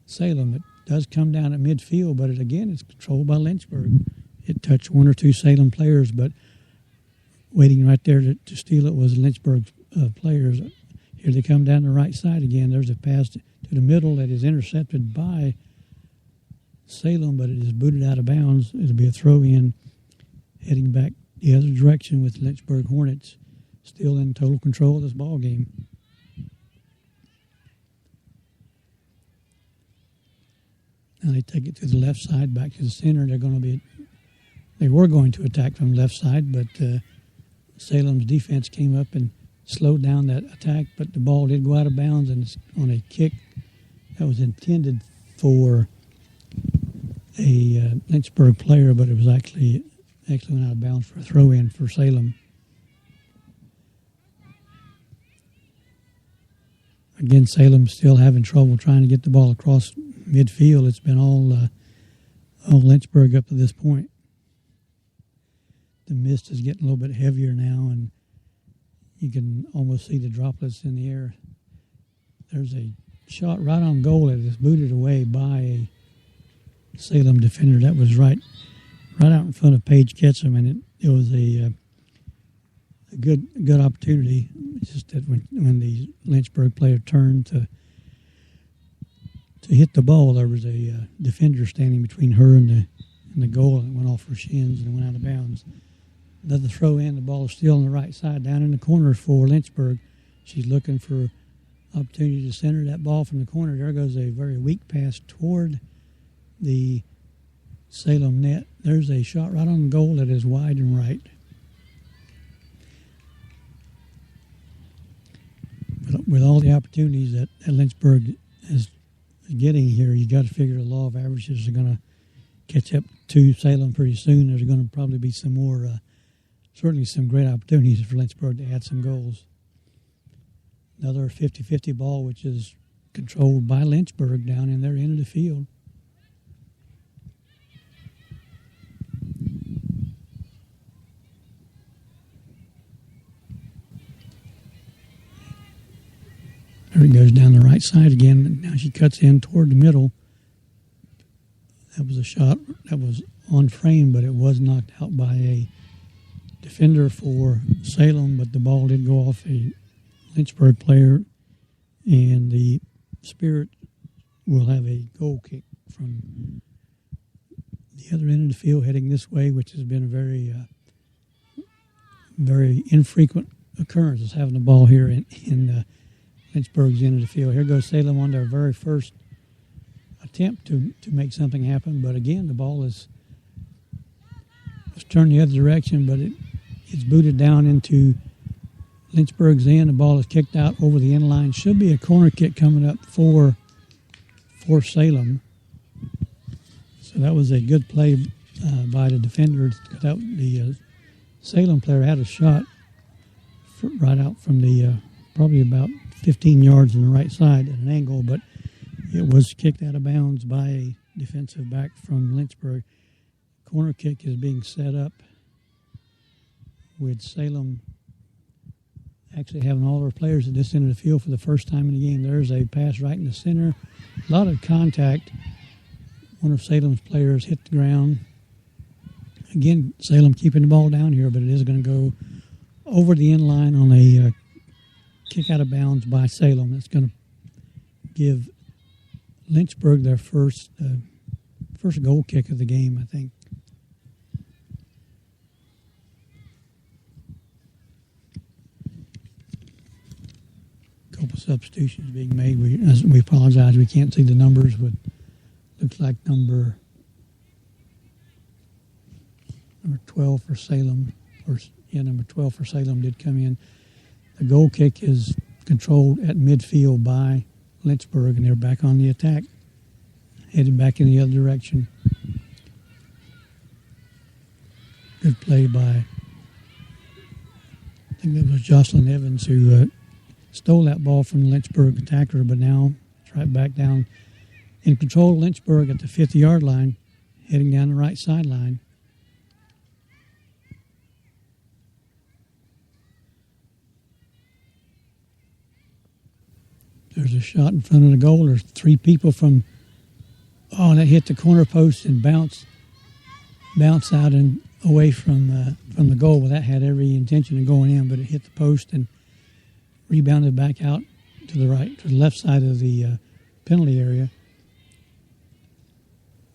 Salem. It does come down at midfield, but it's controlled by Lynchburg. It touched one or two Salem players, but waiting right there to steal it was Lynchburg players. Here they come down the right side again. There's a pass to the middle that is intercepted by Salem, but it is booted out of bounds. It'll be a throw-in heading back the other direction with Lynchburg Hornets still in total control of this ball game. Now they take it to the left side, back to the center. They were going to attack from the left side, but Salem's defense came up and slowed down that attack, but the ball did go out of bounds, and it's on a kick that was intended for a Lynchburg player, but it was actually went out of bounds for a throw-in for Salem. Again, Salem's still having trouble trying to get the ball across midfield. It's been all Lynchburg up to this point. The mist is getting a little bit heavier now, and you can almost see the droplets in the air. There's a shot right on goal that is booted away by a Salem defender. That was right out in front of Paige Ketchum, and it was a good opportunity. It's just that when the Lynchburg player turned to hit the ball, there was a defender standing between her and the goal, and it went off her shins and went out of bounds. Another throw in, the ball is still on the right side, down in the corner for Lynchburg. She's looking for opportunity to center that ball from the corner. There goes a very weak pass toward the Salem net. There's a shot right on the goal that is wide and right. But with all the opportunities that Lynchburg is getting here, you got to figure the law of averages are going to catch up to Salem pretty soon. There's going to probably be some more, certainly some great opportunities for Lynchburg to add some goals. Another 50-50 ball, which is controlled by Lynchburg down in their end of the field. There it goes down the right side again, but now she cuts in toward the middle. That was a shot that was on frame, but it was knocked out by a defender for Salem, but the ball did go off a Lynchburg player, and the Spirit will have a goal kick from the other end of the field heading this way, which has been a very infrequent occurrence, is having the ball here in Lynchburg's end of the field. Here goes Salem on their very first attempt to make something happen, but again the ball was turned the other direction, but it's booted down into Lynchburg's end. The ball is kicked out over the end line. Should be a corner kick coming up for Salem. So that was a good play by the defender. The Salem player had a shot right out from the probably about 15 yards on the right side at an angle, but it was kicked out of bounds by a defensive back from Lynchburg. Corner kick is being set up with Salem actually having all their players at this end of the field for the first time in the game. There's a pass right in the center. A lot of contact. One of Salem's players hit the ground. Again, Salem keeping the ball down here, but it is going to go over the end line on a kick out of bounds by Salem. That's going to give Lynchburg their first goal kick of the game, I think. Couple substitutions being made. We apologize. We can't see the numbers, but looks like number 12 for Salem, number 12 for Salem did come in. The goal kick is controlled at midfield by Lynchburg, and they're back on the attack, headed back in the other direction. Good play by, I think that was Jocelyn Evans, who stole that ball from the Lynchburg attacker, but now it's right back down in control. Lynchburg at the 50-yard line, heading down the right sideline. There's a shot in front of the goal. There's three people that hit the corner post and bounce out and away from the goal. Well, that had every intention of going in, but it hit the post and rebounded back out to the left side of the penalty area.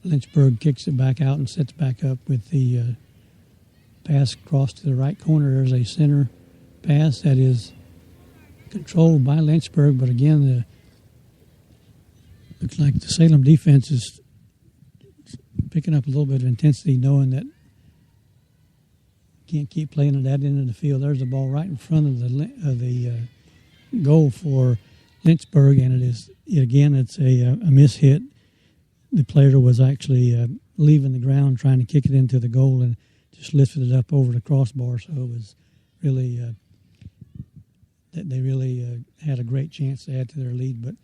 Lynchburg kicks it back out and sets back up with the pass across to the right corner. There's a center pass that is controlled by Lynchburg, but again, looks like the Salem defense is picking up a little bit of intensity, knowing that can't keep playing at that end of the field. There's the ball right in front of the goal for Lynchburg, and it's a miss-hit. The player was actually leaving the ground trying to kick it into the goal and just lifted it up over the crossbar, so it was really they really had a great chance to add to their lead, but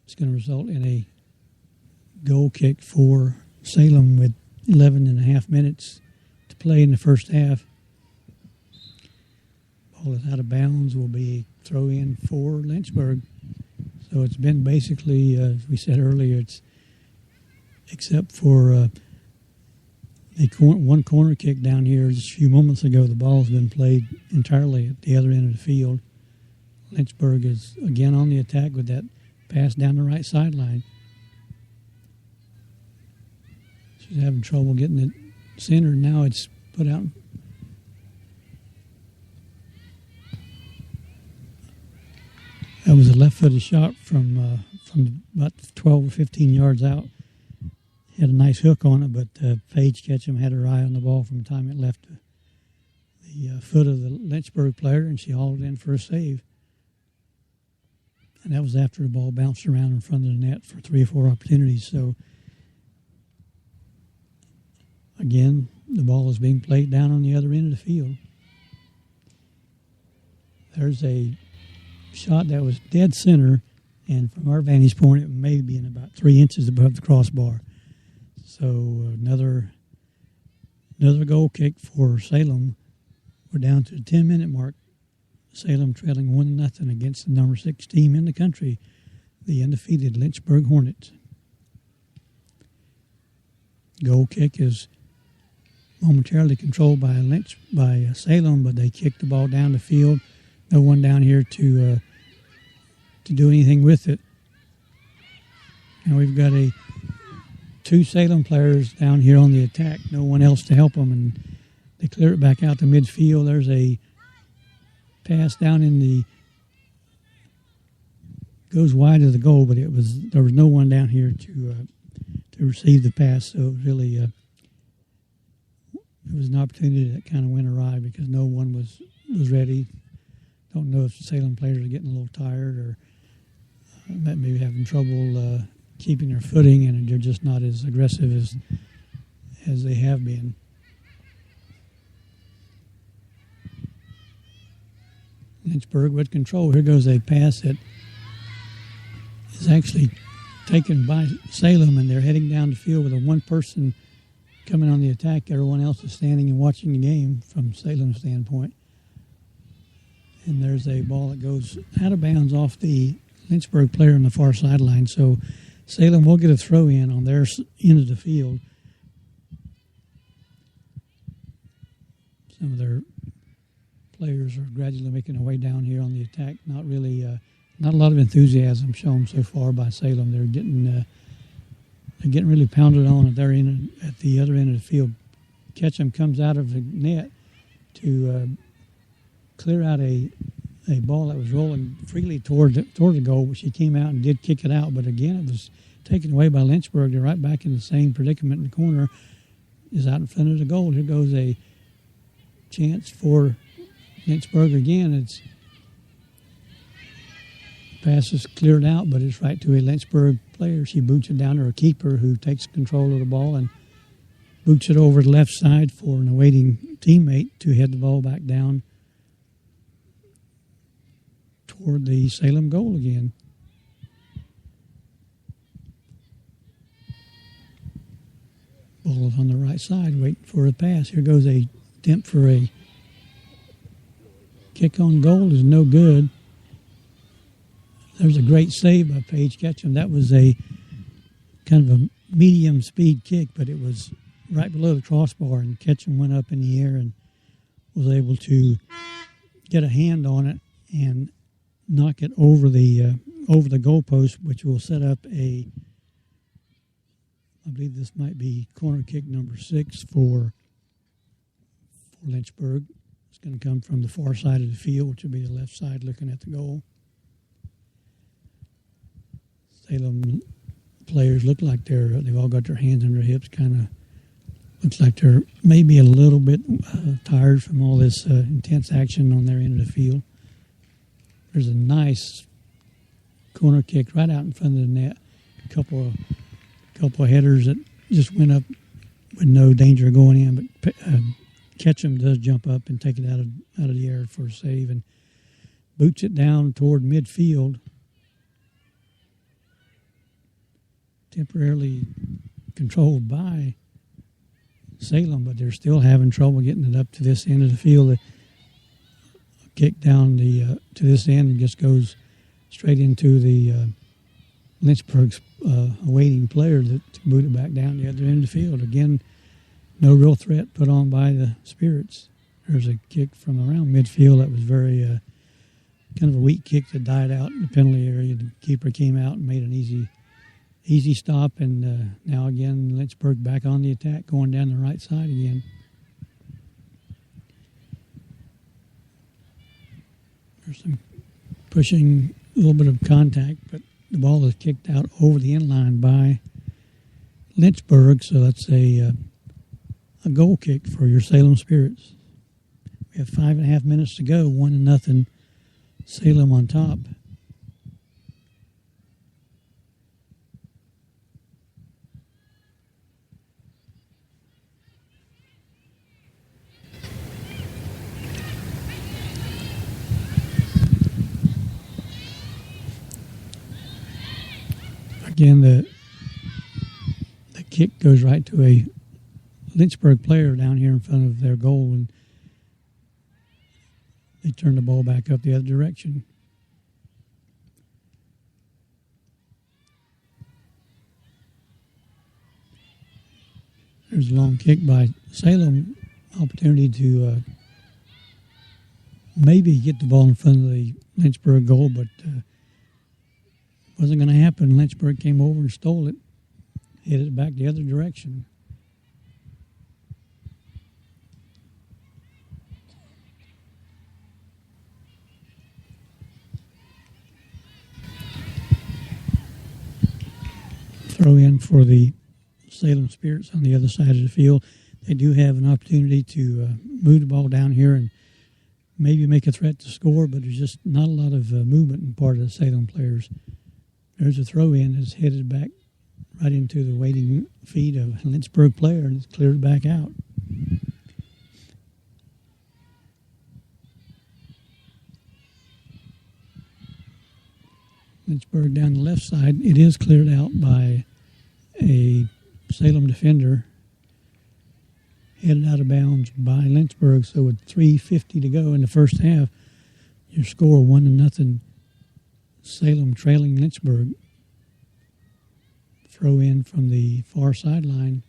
it's going to result in a goal kick for Salem with 11 and a half minutes to play in the first half. Ball is out of bounds, will be a throw in for Lynchburg. So it's been basically, as we said earlier, it's except for one corner kick down here just a few moments ago, the ball's been played entirely at the other end of the field. Lynchburg is again on the attack with that pass down the right sideline. She's having trouble getting it centered. Now it's put out. That was a left-footed shot from about 12 or 15 yards out. Had a nice hook on it, but Paige Ketchum had her eye on the ball from the time it left the foot of the Lynchburg player, and she hauled it in for a save. And that was after the ball bounced around in front of the net for 3 or 4 opportunities. So Again, the ball is being played down on the other end of the field. There's a shot that was dead center, and from our vantage point, it may be in about 3 inches above the crossbar. So another goal kick for Salem. We're down to the 10-minute mark. Salem trailing 1-0 against the number 6 team in the country, the undefeated Lynchburg Hornets. Goal kick is momentarily controlled by Salem, but they kick the ball down the field. No one down here to do anything with it. And we've got 2 Salem players down here on the attack. No one else to help them, and they clear it back out to midfield. There's a pass down goes wide of the goal, but there was no one down here to receive the pass. So really, it was an opportunity that kind of went awry because no one was ready. Don't know if the Salem players are getting a little tired or maybe having trouble keeping their footing, and they're just not as aggressive as they have been. Lynchburg with control. Here goes a pass that is actually taken by Salem, and they're heading down the field with a one person coming on the attack. Everyone else is standing and watching the game from Salem's standpoint. And there's a ball that goes out of bounds off the Lynchburg player on the far sideline. So Salem will get a throw in on their end of the field. Some of their players are gradually making their way down here on the attack. Not a lot of enthusiasm shown so far by Salem. They're getting really pounded on at the other end of the field. Ketchum comes out of the net to clear out a ball that was rolling freely toward the goal, which he came out and did kick it out. But again, it was taken away by Lynchburg. They're right back in the same predicament in the corner. Is out in front of the goal. Here goes a chance for Lynchburg again. It's pass is cleared out, but it's right to a Lynchburg player. She boots it down to her keeper, who takes control of the ball and boots it over the left side for an awaiting teammate to head the ball back down toward the Salem goal again. Ball is on the right side, waiting for a pass. Here goes a attempt for a kick on goal. Is no good. There's a great save by Paige Ketchum. That was a kind of a medium speed kick, but it was right below the crossbar, and Ketchum went up in the air and was able to get a hand on it and knock it over the goalpost, which will set up I believe this might be corner kick number 6 for Lynchburg. It's going to come from the far side of the field, which will be the left side looking at the goal. Salem players look like they've all got their hands on their hips. Kind of looks like they're maybe a little bit tired from all this intense action on their end of the field. There's a nice corner kick right out in front of the net. A couple of headers that just went up with no danger of going in, but Ketchum does jump up and take it out of the air for a save and boots it down toward midfield. Temporarily controlled by Salem, but they're still having trouble getting it up to this end of the field. The kick down to this end just goes straight into the Lynchburg's awaiting player to boot it back down the other end of the field. Again, no real threat put on by the Spirits. There's a kick from around midfield that was very kind of a weak kick that died out in the penalty area. The keeper came out and made an easy stop, and now again Lynchburg back on the attack, going down the right side again. There's some pushing, a little bit of contact, but the ball is kicked out over the end line by Lynchburg, so that's a goal kick for your Salem Spirits. We have 5.5 minutes to go, 1-0 Salem on top. Again, the kick goes right to a Lynchburg player down here in front of their goal, and they turn the ball back up the other direction. There's a long kick by Salem, opportunity to maybe get the ball in front of the Lynchburg goal, but wasn't going to happen. Lynchburg came over and stole it, headed it back the other direction. Throw in for the Salem Spirits on the other side of the field. They do have an opportunity to move the ball down here and maybe make a threat to score, but there's just not a lot of movement in part of the Salem players. There's a throw in that's headed back right into the waiting feet of a Lynchburg player, and it's cleared back out. Lynchburg down the left side. It is cleared out by a Salem defender, headed out of bounds by Lynchburg. So with 3:50 to go in the first half, your score 1-0. Salem trailing Lynchburg. Throw in from the far sideline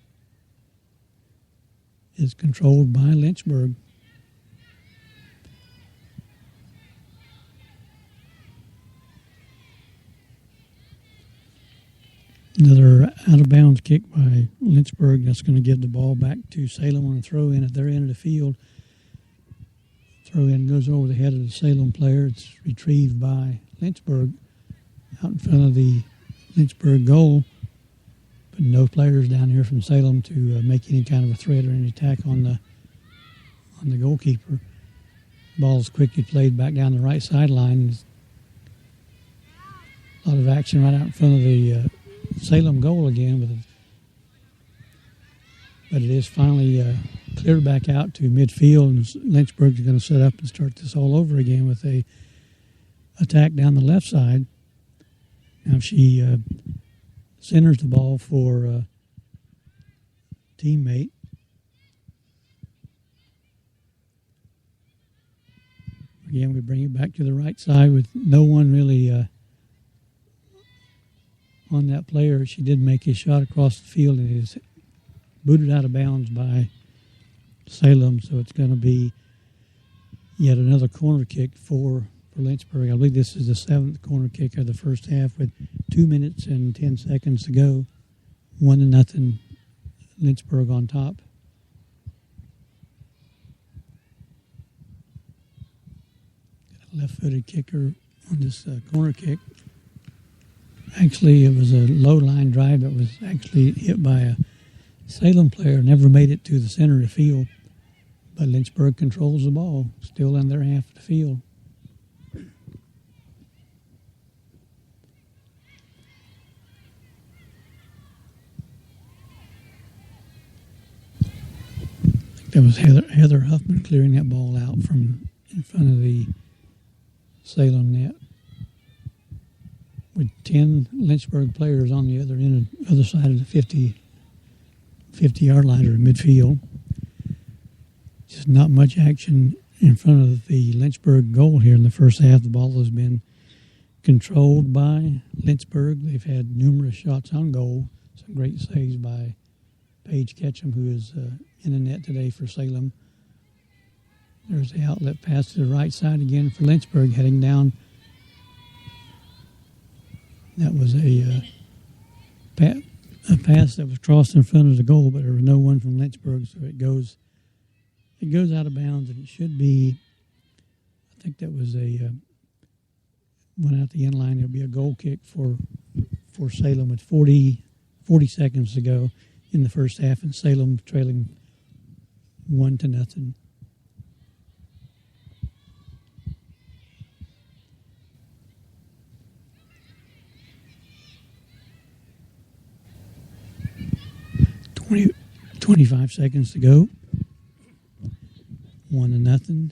is controlled by Lynchburg. Another out-of-bounds kick by Lynchburg. That's going to give the ball back to Salem on a throw-in at their end of the field. Throw-in goes over the head of the Salem player. It's retrieved by Lynchburg out in front of the Lynchburg goal. But no players down here from Salem to make any kind of a threat or any attack on the goalkeeper. Ball's quickly played back down the right sideline. A lot of action right out in front of the Salem goal again, but it is finally cleared back out to midfield, and Lynchburg is going to set up and start this all over again with a attack down the left side. Now she centers the ball for a teammate. Again, we bring it back to the right side with no one really on that player. She did make a shot across the field and is booted out of bounds by Salem, so it's going to be yet another corner kick for Lynchburg. I believe this is the 7th corner kick of the first half with 2 minutes and 10 seconds to go. 1-0, Lynchburg on top. Got a left-footed kicker on this corner kick. Actually, it was a low-line drive that was actually hit by a Salem player, never made it to the center of the field. But Lynchburg controls the ball, still in their half of the field. That was Heather Huffman clearing that ball out from in front of the Salem net, with 10 Lynchburg players on the other side of the 50-yard line or midfield. Just not much action in front of the Lynchburg goal here in the first half. The ball has been controlled by Lynchburg. They've had numerous shots on goal. Some great saves by Paige Ketchum, who is in the net today for Salem. There's the outlet pass to the right side again for Lynchburg, heading down. That was a pass that was crossed in front of the goal, but there was no one from Lynchburg, so it goes out of bounds, and it should be, I think that was went out the end line. It'll be a goal kick for Salem with 40 seconds to go in the first half, and Salem trailing 1-0. Twenty 25 seconds to go. 1-0. The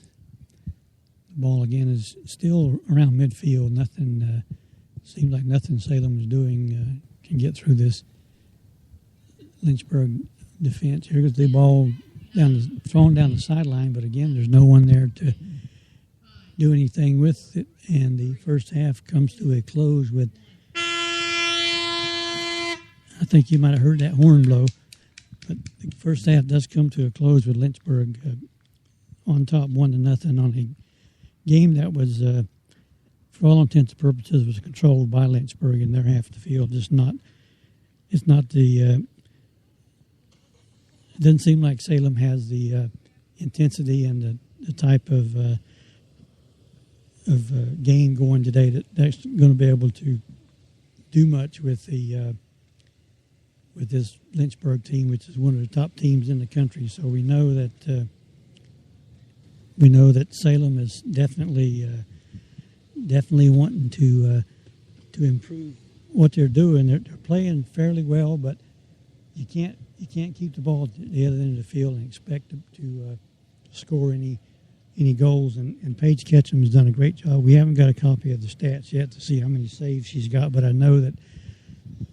ball again is still around midfield. Nothing seems like nothing Salem is doing can get through this Lynchburg defense. Here goes the ball thrown down the sideline, but again, there's no one there to do anything with it, and the first half comes to a close with, I think you might have heard that horn blow, but the first half does come to a close with Lynchburg on top 1-0 on a game that was, for all intents and purposes, was controlled by Lynchburg in their half of the field. It's not the, it doesn't seem like Salem has the intensity and the type of game going today that's going to be able to do much with the with this Lynchburg team, which is one of the top teams in the country. So we know that Salem is definitely wanting to improve what they're doing. They're playing fairly well, but you can't keep the ball at the other end of the field and expect to score any goals. And Paige Ketchum has done a great job. We haven't got a copy of the stats yet to see how many saves she's got, but I know that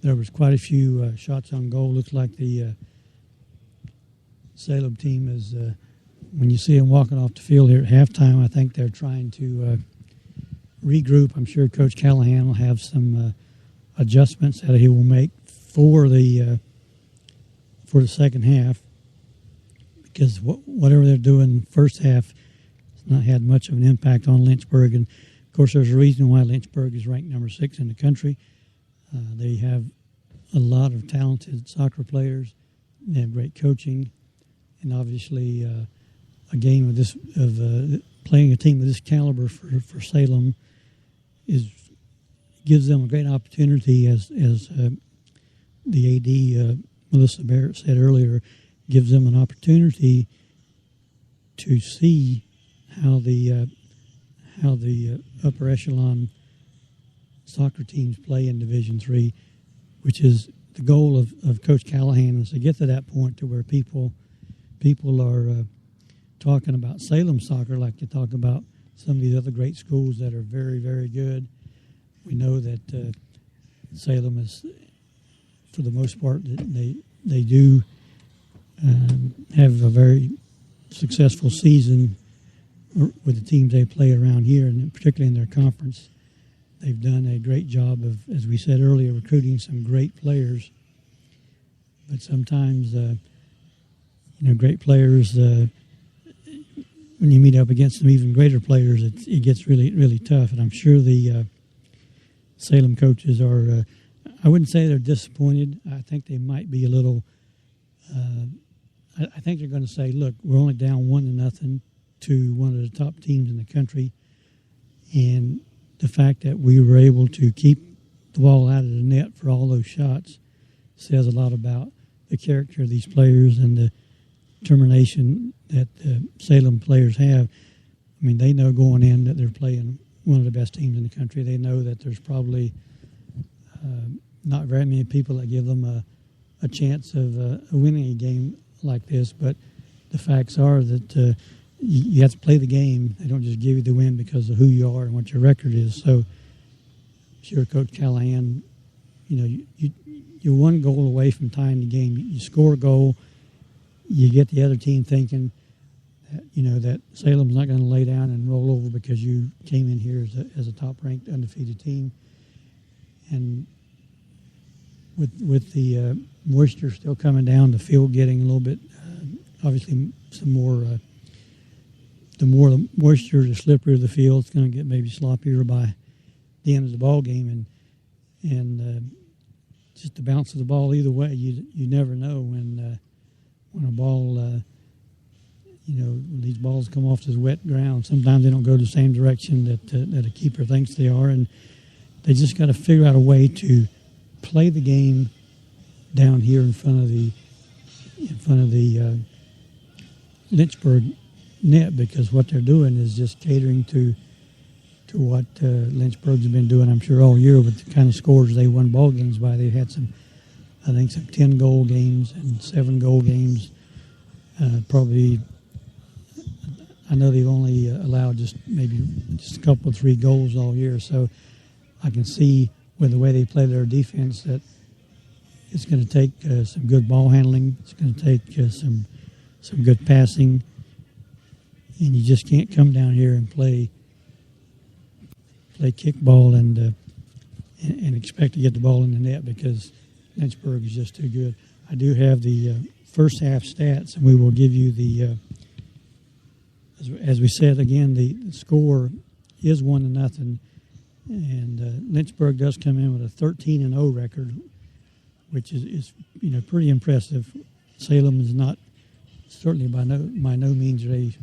there was quite a few shots on goal. Looks like the Salem team is, when you see them walking off the field here at halftime, I think they're trying to regroup. I'm sure Coach Callahan will have some adjustments that he will make for the second half, because whatever they're doing first half has not had much of an impact on Lynchburg. And, of course, there's a reason why Lynchburg is ranked number 6 in the country. They have a lot of talented soccer players. They have great coaching, and obviously a game of this playing a team of this caliber for Salem gives them a great opportunity, as the AD Melissa Barrett said earlier, gives them an opportunity to see how the upper echelon soccer teams play in Division III, which is the goal of Coach Callahan, is to get to that point to where people are talking about Salem soccer like they talk about some of these other great schools that are very, very good. We know that Salem is, for the most part, they do have a very successful season with the teams they play around here, and particularly in their conference. They've done a great job of, as we said earlier, recruiting some great players. But sometimes, great players, when you meet up against some even greater players, it gets really, really tough. And I'm sure the Salem coaches are, I wouldn't say they're disappointed. I think they might be a little, I think they're going to say, look, we're only down 1-0 to one of the top teams in the country. And the fact that we were able to keep the ball out of the net for all those shots says a lot about the character of these players and the determination that the Salem players have. I mean, they know going in that they're playing one of the best teams in the country. They know that there's probably not very many people that give them a chance of winning a game like this, but the facts are that you have to play the game. They don't just give you the win because of who you are and what your record is. So, sure, Coach Callahan, you're one goal away from tying the game. You score a goal, you get the other team thinking that, that Salem's not going to lay down and roll over because you came in here as a top-ranked, undefeated team. And with the moisture still coming down, the field getting a little bit, obviously some more. The more the moisture, the slipperier the field, it's going to get maybe sloppier by the end of the ball game, and just the bounce of the ball either way. You never know when a ball, when these balls come off this wet ground. Sometimes they don't go the same direction that a keeper thinks they are, and they just got to figure out a way to play the game down here in front of the Lynchburg net, because what they're doing is just catering to what Lynchburg's been doing, I'm sure, all year with the kind of scores they won ball games by. They've had some 10-goal games and 7-goal games. Probably, I know they've only allowed just a couple of 3 goals all year, so I can see with the way they play their defense that It's going to take some good ball handling. It's going to take some good passing, and you just can't come down here and play kickball and expect to get the ball in the net, because Lynchburg is just too good. I do have the first half stats, and we will give you the, as we said again, the score is 1-0, and Lynchburg does come in with a 13-0 record, which is pretty impressive. Salem is not, certainly by no means they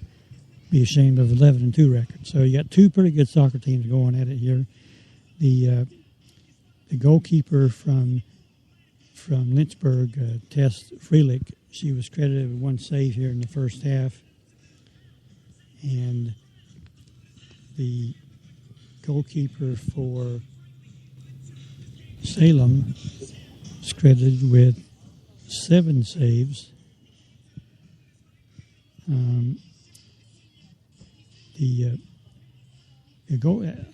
be ashamed of 11-2 record. So you got two pretty good soccer teams going at it here. The goalkeeper from Lynchburg, Tess Freelick, she was credited with one save here in the first half, and the goalkeeper for Salem is credited with 7 saves. I'm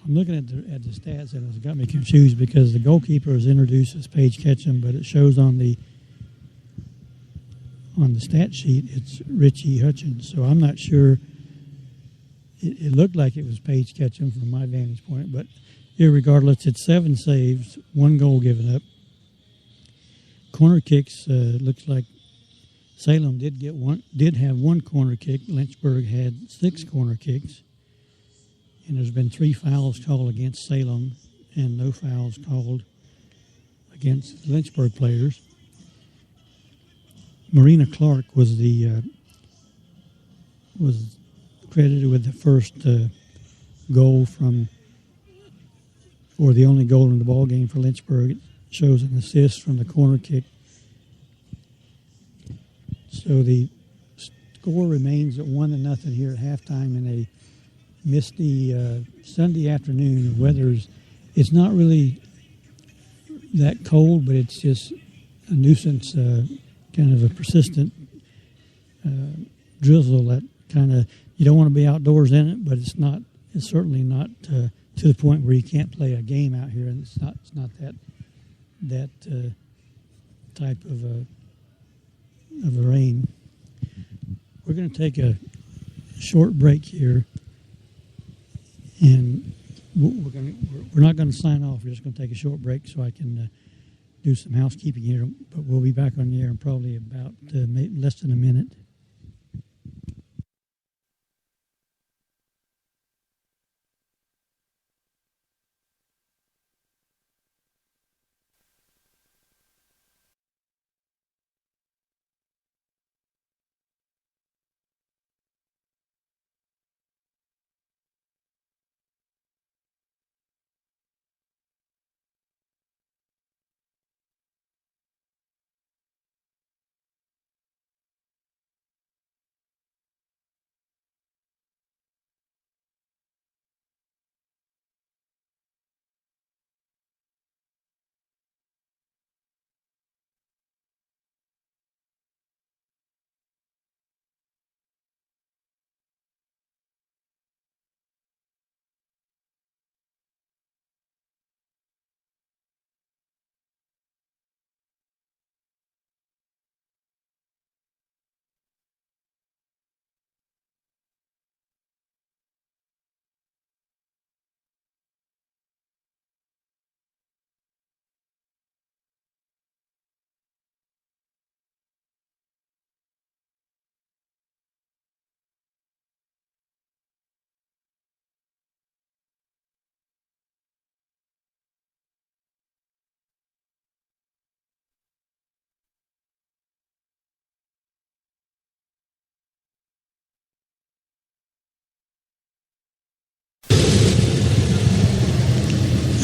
looking at the stats, and it's got me confused because the goalkeeper is introduced as Paige Ketchum, but it shows on the stat sheet it's Richie Hutchins. So I'm not sure. It looked like it was Paige Ketchum from my vantage point, but irregardless, it's 7 saves, 1 goal given up. Corner kicks, looks like Salem did have 1 corner kick. Lynchburg had 6 corner kicks. And there's been 3 fouls called against Salem and no fouls called against Lynchburg players. Marina Clark was credited with the first goal or the only goal in the ball game for Lynchburg. It shows an assist from the corner kick. So the score remains at 1-0 here at halftime in a misty Sunday afternoon. The weather's, it's not really that cold, but it's just a nuisance, kind of a persistent drizzle that kind of, you don't want to be outdoors in it, but it's certainly not to the point where you can't play a game out here, and it's not that type of a rain. We're going to take a short break here, and we're not going to sign off. We're just going to take a short break so I can do some housekeeping here. But we'll be back on the air in probably about less than a minute.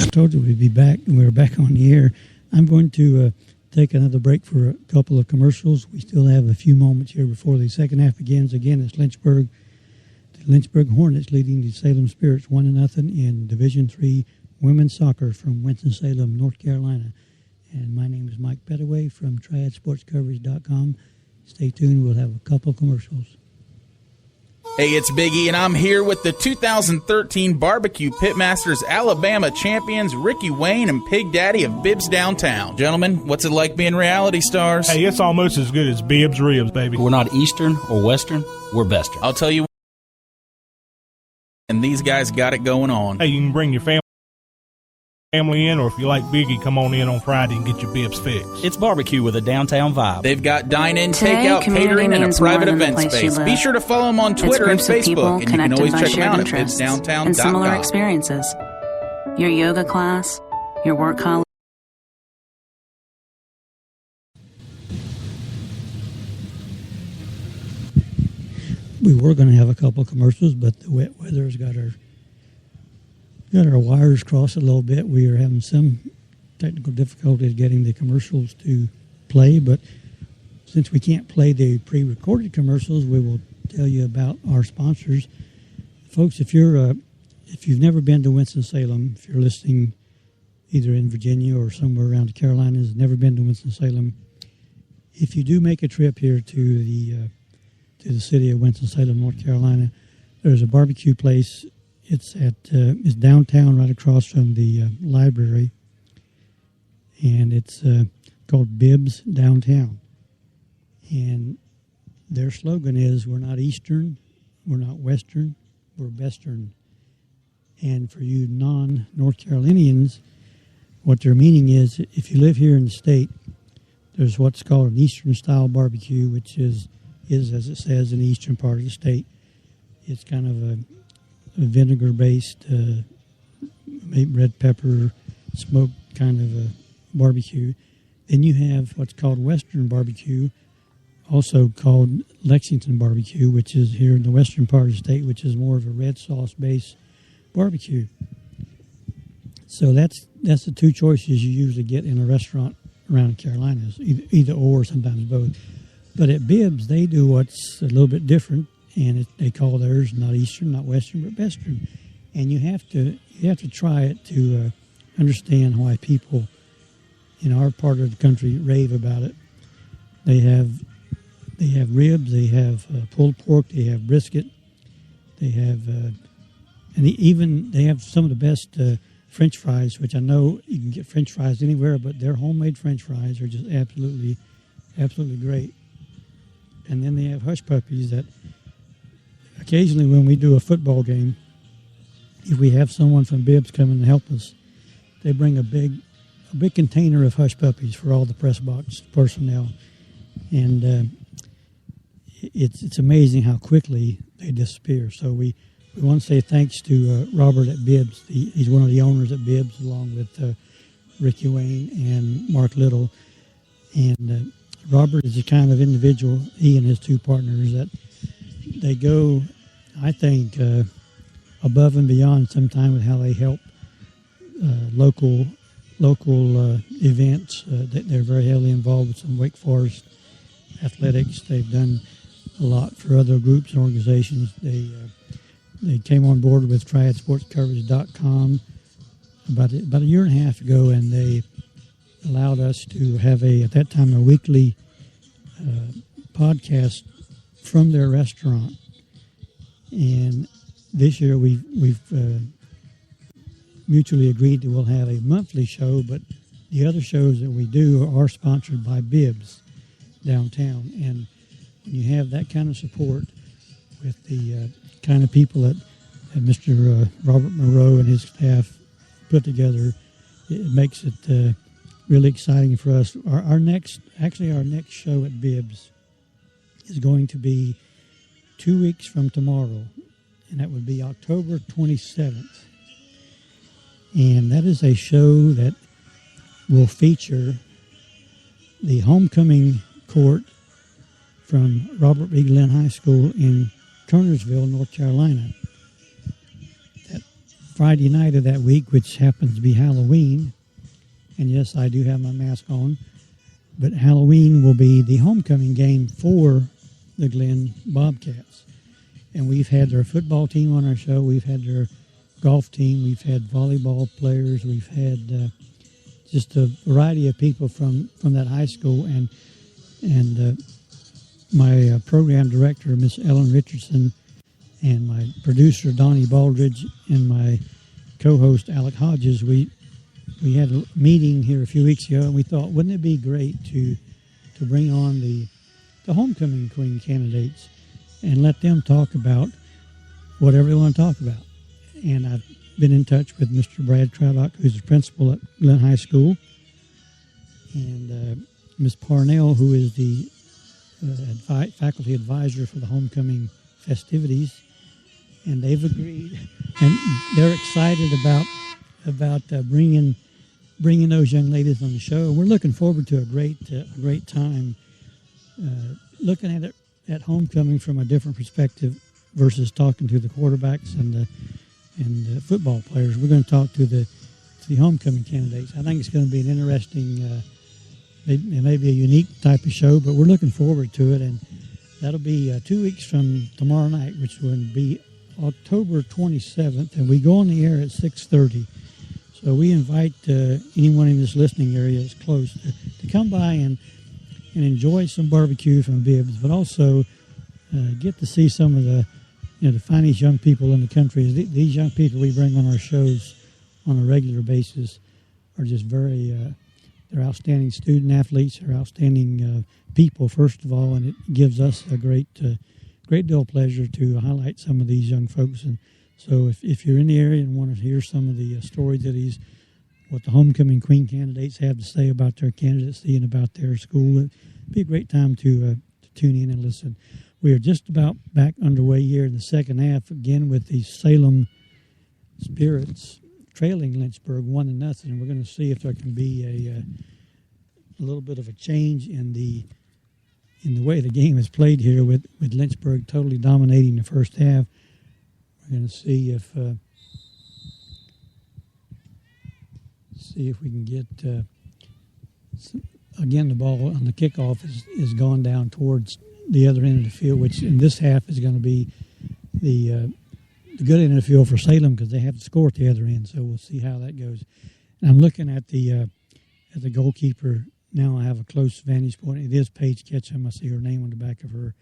I told you we'd be back, and we're back on the air. I'm going to take another break for a couple of commercials. We still have a few moments here before the second half begins. Again, it's Lynchburg. The Lynchburg Hornets leading the Salem Spirits 1-0 in Division III women's soccer from Winston-Salem, North Carolina. And my name is Mike Pettaway from TriadSportsCoverage.com. Stay tuned. We'll have a couple of commercials. Hey, it's Big E, and I'm here with the 2013 Barbecue Pitmasters Alabama champions, Ricky Wayne and Pig Daddy of Bibbs Downtown. Gentlemen, what's it like being reality stars? Hey, it's almost as good as Bibbs Ribs, baby. We're not Eastern or Western, we're Western. I'll tell you, and these guys got it going on. Hey, you can bring your family in, or if you like Biggie, come on in on Friday and get your bibs fixed. It's barbecue with a downtown vibe. They've got dine-in, Today, takeout, catering, and a private event space. Be sure to follow them on Twitter and Facebook, and you can always check them out at bibbsdowntown.com. And similar experiences. Your yoga class, your work college. We were going to have a couple of commercials, but the wet weather's got our wires crossed a little bit. We are having some technical difficulties getting the commercials to play, but since we can't play the pre-recorded commercials, we will tell you about our sponsors. Folks, if you've never been to Winston-Salem, if you're listening either in Virginia or somewhere around the Carolinas, never been to Winston-Salem, if you do make a trip here to the city of Winston-Salem, North Carolina, there's a barbecue place. It's it's downtown, right across from the library, and it's called Bibbs Downtown. And their slogan is, "We're not Eastern, we're not Western, we're Western." And for you non-North Carolinians, what their meaning is, if you live here in the state, there's what's called an Eastern-style barbecue, which is as it says, in the eastern part of the state. It's kind of a vinegar-based, red pepper, smoked kind of a barbecue. Then you have what's called Western barbecue, also called Lexington barbecue, which is here in the western part of the state, which is more of a red sauce-based barbecue. So that's the two choices you usually get in a restaurant around the Carolinas, either or, sometimes both. But at Bibbs, they do what's a little bit different, and they call theirs not Eastern, not Western, but Western. And you have to try it to understand why people in our part of the country rave about it. They have ribs, they have pulled pork, they have brisket, they have they have some of the best French fries, which I know you can get French fries anywhere, but their homemade French fries are just absolutely great. And then they have hush puppies that occasionally when we do a football game, if we have someone from Bibbs coming to help us, they bring a big container of hush puppies for all the press box personnel. And it's amazing how quickly they disappear. So we want to say thanks to Robert at Bibbs. He's one of the owners at Bibbs, along with Ricky Wayne and Mark Little. And Robert is the kind of individual, he and his two partners, that they go, I think, above and beyond sometime with how they help local events. They're very heavily involved with some Wake Forest athletics. They've done a lot for other groups and organizations. They came on board with TriadSportsCoverage.com about a year and a half ago, and they allowed us to have at that time a weekly podcast from their restaurant. And this year we've mutually agreed that we'll have a monthly show, but the other shows that we do are sponsored by Bibbs Downtown. And when you have that kind of support with the kind of people that Mr. Robert Moreau and his staff put together, it makes it really exciting for us. Our next show at Bibbs is going to be 2 weeks from tomorrow, and that would be October 27th. And that is a show that will feature the homecoming court from Robert B. Glenn High School in Kernersville, North Carolina. That Friday night of that week, which happens to be Halloween, and yes, I do have my mask on, but Halloween will be the homecoming game for the Glenn Bobcats. And we've had their football team on our show, we've had their golf team, we've had volleyball players, we've had just a variety of people from that high school, and my program director, Miss Ellen Richardson, and my producer Donnie Baldridge and my co-host Alec Hodges, we had a meeting here a few weeks ago, and we thought, wouldn't it be great to bring on the homecoming queen candidates and let them talk about whatever they want to talk about. And I've been in touch with Mr. Brad Tradock, who's the principal at Glen High School, and Ms. Parnell, who is the faculty advisor for the homecoming festivities, and they've agreed, and they're excited about bringing those young ladies on the show. We're looking forward to a great time, looking at it at homecoming from a different perspective versus talking to the quarterbacks and the football players. We're going to talk to the homecoming candidates. I think it's going to be an interesting, it may be a unique type of show, but we're looking forward to it, and that'll be 2 weeks from tomorrow night, which will be October 27th, and we go on the air at 6:30. So we invite anyone in this listening area that's close to come by and enjoy some barbecue from Bibbs, but also get to see some of the finest young people in the country. These young people we bring on our shows on a regular basis are just they're outstanding student athletes, they're outstanding people, first of all, and it gives us a great deal of pleasure to highlight some of these young folks. And so if you're in the area and want to hear some of the stories that what the homecoming queen candidates have to say about their candidacy and about their school, it'd be a great time to tune in and listen. We are just about back underway here in the second half, again with the Salem Spirits trailing Lynchburg 1-0. And we're going to see if there can be a little bit of a change in the way the game is played here with Lynchburg totally dominating the first half. We're going to see if we can get again, the ball on the kickoff is going down towards the other end of the field, which in this half is going to be the good end of the field for Salem because they have to score at the other end. So we'll see how that goes. And I'm looking at the goalkeeper now. I have a close vantage point. It is Paige Ketchum. I see her name on the back of her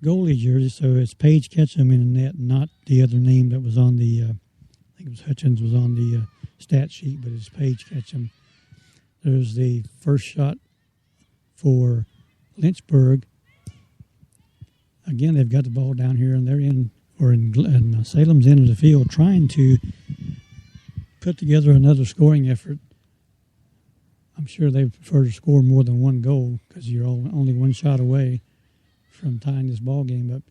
goalie jersey. So it's Paige Ketchum in the net, not the other name that was on the. I think it was Hutchins was on the stat sheet, but it's Paige Ketchum. There's the first shot for Lynchburg. Again, they've got the ball down here, and they're in Salem's end of the field, trying to put together another scoring effort. I'm sure they prefer to score more than one goal because you're only one shot away from tying this ball game up.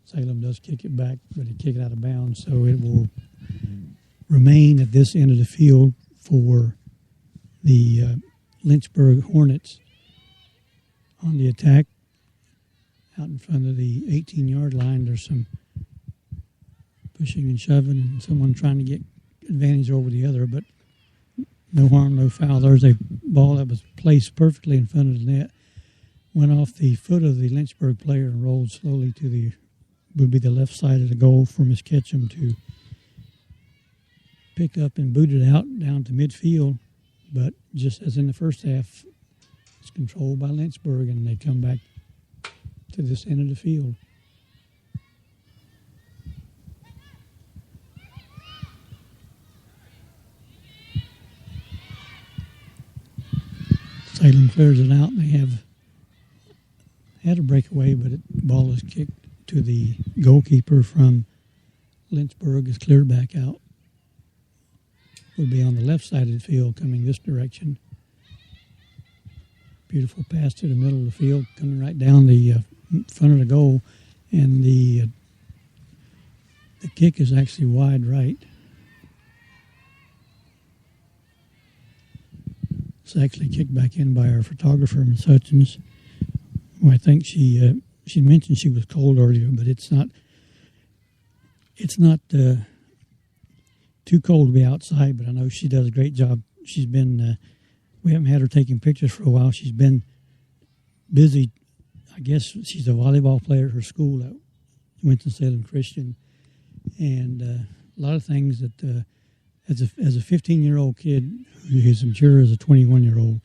Salem does kick it back, but they kick it out of bounds, so it will remain at this end of the field for the Lynchburg Hornets on the attack. Out in front of the 18-yard line, there's some pushing and shoving and someone trying to get advantage over the other, but no harm, no foul. There's a ball that was placed perfectly in front of the net, went off the foot of the Lynchburg player and rolled slowly to would be the left side of the goal for Miss Ketchum to pick up and boot it out down to midfield. But just as in the first half, it's controlled by Lynchburg, and they come back to this end of the field. Salem clears it out. They have had a breakaway, but the ball is kicked to the goalkeeper from Lynchburg. Is cleared back out. Will be on the left side of the field coming this direction. Beautiful pass to the middle of the field, coming right down the front of the goal, and the kick is actually wide right. It's actually kicked back in by our photographer, Ms. Hutchins. Well, I think she mentioned she was cold earlier, but it's not too cold to be outside. But I know she does a great job. She's been we haven't had her taking pictures for a while. She's been busy. I guess she's a volleyball player at her school at Winston-Salem Christian, and a lot of things that as a 15-year-old kid who is mature as a 21-year-old,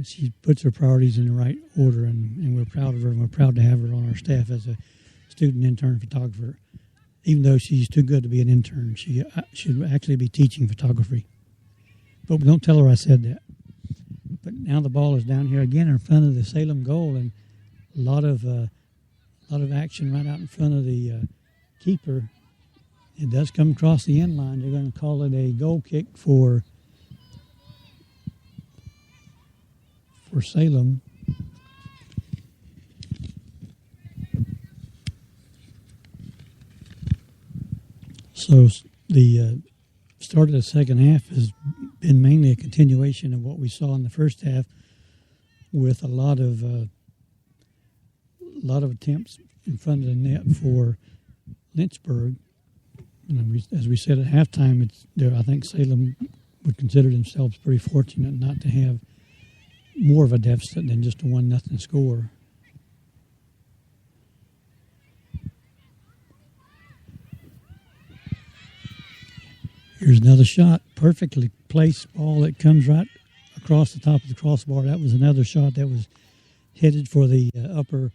she puts her priorities in the right order, and we're proud of her, and we're proud to have her on our staff as a student intern photographer. Even though she's too good to be an intern, she should actually be teaching photography. But don't tell her I said that. But now the ball is down here again in front of the Salem goal, and a lot of action right out in front of the keeper. It does come across the end line. They're going to call it a goal kick for Salem. So the start of the second half has been mainly a continuation of what we saw in the first half, with a lot of attempts in front of the net for Lynchburg. And as we said at halftime, I think Salem would consider themselves pretty fortunate not to have more of a deficit than just a 1-0 score. Here's another shot, perfectly placed ball that comes right across the top of the crossbar. That was another shot that was headed for the would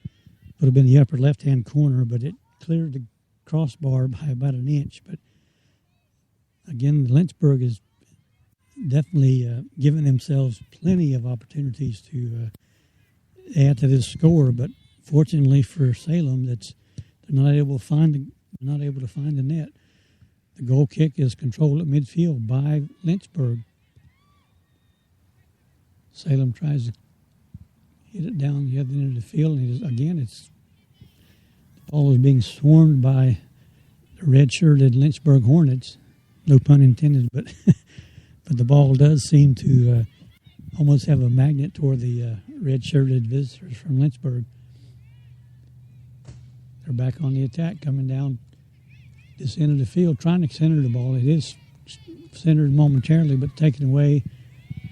have been the upper left-hand corner, but it cleared the crossbar by about an inch. But again, Lynchburg is definitely giving themselves plenty of opportunities to add to this score. But fortunately for Salem, they're not able to find the net. The goal kick is controlled at midfield by Lynchburg. Salem tries to hit it down the other end of the field, and the ball is being swarmed by the red-shirted Lynchburg Hornets. No pun intended, but but the ball does seem to almost have a magnet toward the red-shirted visitors from Lynchburg. They're back on the attack, coming down this end of the field, trying to center the ball. It is centered momentarily, but taken away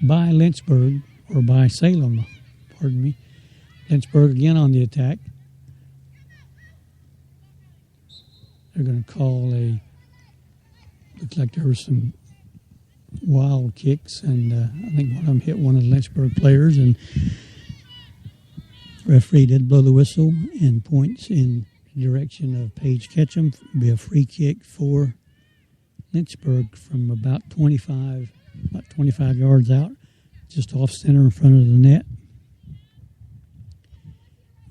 by Lynchburg, or by Salem, pardon me. Lynchburg again on the attack. They're going to call looks like there were some wild kicks, and I think one of them hit one of the Lynchburg players, and the referee did blow the whistle and points in direction of Paige Ketchum. It'll be a free kick for Lynchburg from about 25 yards out, just off center in front of the net.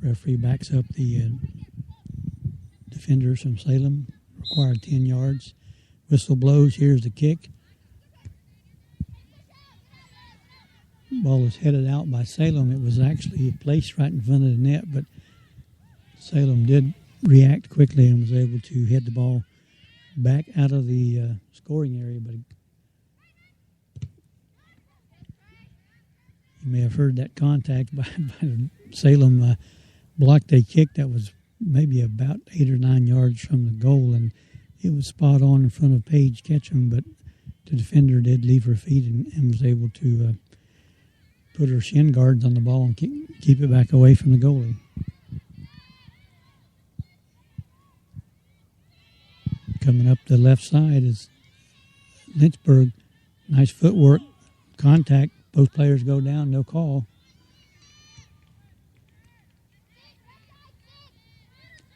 Referee backs up the defenders from Salem, required 10 yards. Whistle blows, here's the kick. Ball is headed out by Salem. It was actually placed right in front of the net, but Salem did react quickly and was able to head the ball back out of the scoring area. But you may have heard that contact by Salem blocked a kick that was maybe about 8 or 9 yards from the goal, and it was spot on in front of Paige Ketchum, but the defender did leave her feet and was able to put her shin guards on the ball and keep it back away from the goalie. Coming up the left side is Lynchburg. Nice footwork, contact. Both players go down, no call.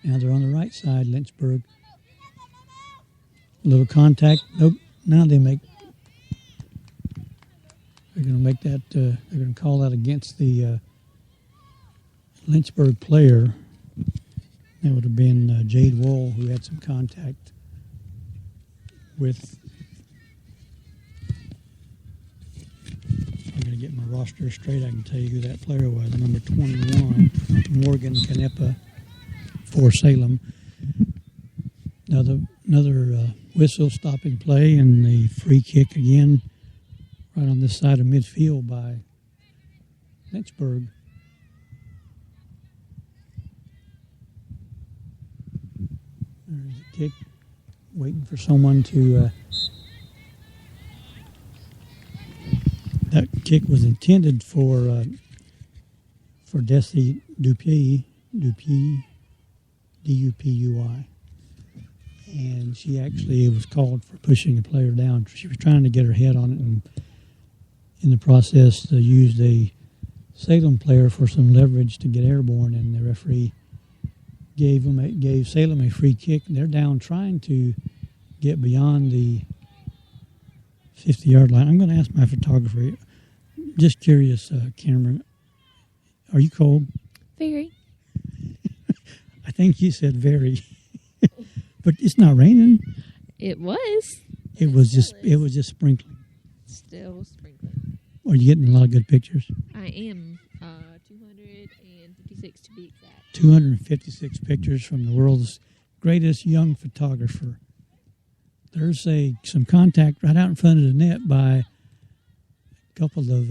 Now they're on the right side, Lynchburg. A little contact. Nope. Now they're going to make that, they're going to call that against the Lynchburg player. That would have been Jade Wall, who had some contact with, I'm going to get my roster straight. I can tell you who that player was. Number 21, Morgan Canepa for Salem. Another whistle stopping play, and the free kick again right on this side of midfield by Lynchburg. There's a kick, waiting for someone to... that kick was intended for Desi Dupuy, D-U-P-U-I. And she actually was called for pushing a player down. She was trying to get her head on it, and in the process used a Salem player for some leverage to get airborne, and the referee gave Salem a free kick. They're down trying to get beyond the 50-yard line. I'm going to ask my photographer. Just curious, Cameron, are you cold? Very. I think you said very. But it's not raining. It was. It was just sprinkling. Still sprinkling. Are you getting a lot of good pictures? I am. 256 to be exact. 256 pictures from the world's greatest young photographer. There's some contact right out in front of the net by a couple of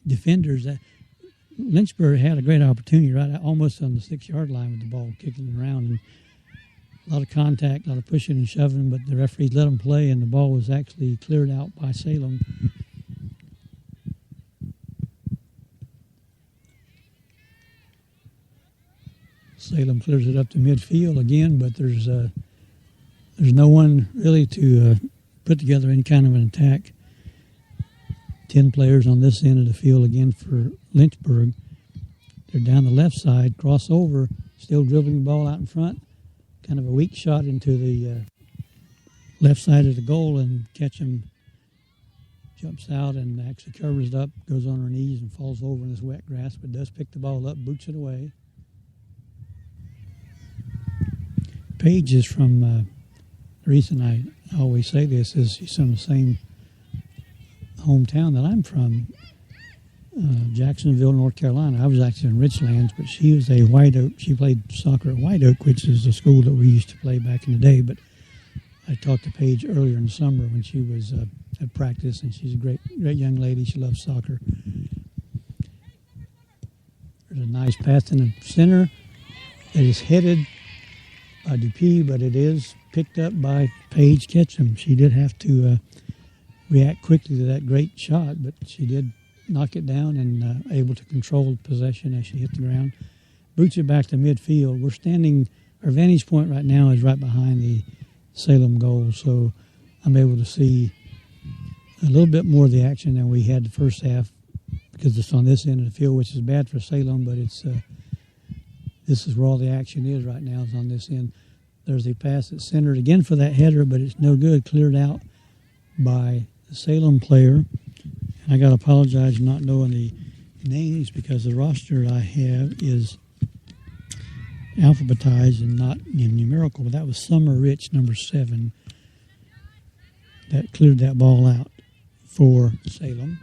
defenders. Lynchburg had a great opportunity right out, almost on the 6-yard line with the ball kicking around. And a lot of contact, a lot of pushing and shoving, but the referees let them play, and the ball was actually cleared out by Salem. Salem clears it up to midfield again, but there's no one really to put together any kind of an attack. 10 players on this end of the field again for Lynchburg. They're down the left side, cross over, still dribbling the ball out in front. Kind of a weak shot into the left side of the goal, and Ketchum jumps out and actually covers it up, goes on her knees and falls over in this wet grass, but does pick the ball up, boots it away. Paige is from, the reason I always say this is she's from the same hometown that I'm from, Jacksonville, North Carolina. I was actually in Richlands, but she was a White Oak. She played soccer at White Oak, which is the school that we used to play back in the day. But I talked to Paige earlier in the summer when she was at practice, and she's a great young lady. She loves soccer. There's a nice pass in the center. It is headed by Dupuis, but it is picked up by Paige Ketchum. She did have to react quickly to that great shot, but she did knock it down and able to control possession as she hit the ground. Boots it back to midfield. We're standing, our vantage point right now is right behind the Salem goal, so I'm able to see a little bit more of the action than we had the first half because it's on this end of the field, which is bad for Salem, but it's this is where all the action is right now, is on this end. There's a pass that's centered again for that header, but it's no good, cleared out by the Salem player. And I got to apologize not knowing the names because the roster I have is alphabetized and not in numerical, but that was Summer Rich, number 7, that cleared that ball out for Salem.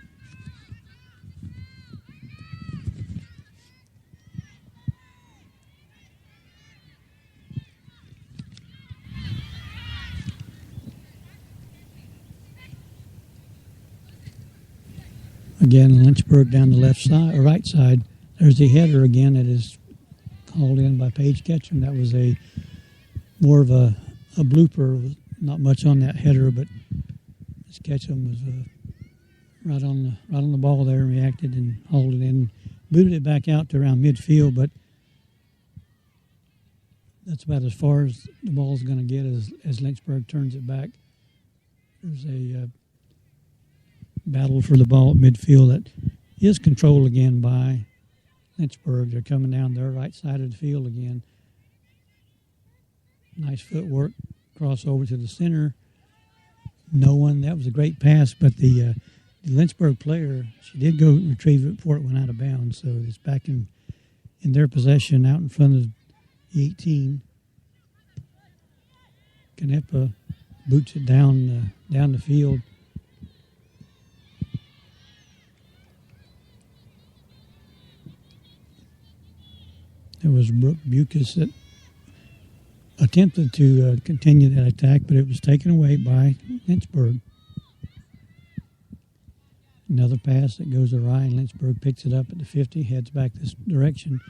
Again, Lynchburg down the left side, or right side. There's the header again that is called in by Paige Ketchum. That was more of a blooper. Not much on that header, but Ms. Ketchum was right on the ball there and reacted and hauled it in, booted it back out to around midfield. But that's about as far as the ball's going to get as Lynchburg turns it back. There's a battle for the ball at midfield that is controlled again by Lynchburg. They're coming down their right side of the field again. Nice footwork, cross over to the center. No one. That was a great pass, but the Lynchburg player, she did go retrieve it before it went out of bounds, so it's back in their possession out in front of the 18. Canepa boots it down the field. There was Brooke Bucas that attempted to continue that attack, but it was taken away by Lynchburg. Another pass that goes awry, and Lynchburg picks it up at the 50, heads back this direction,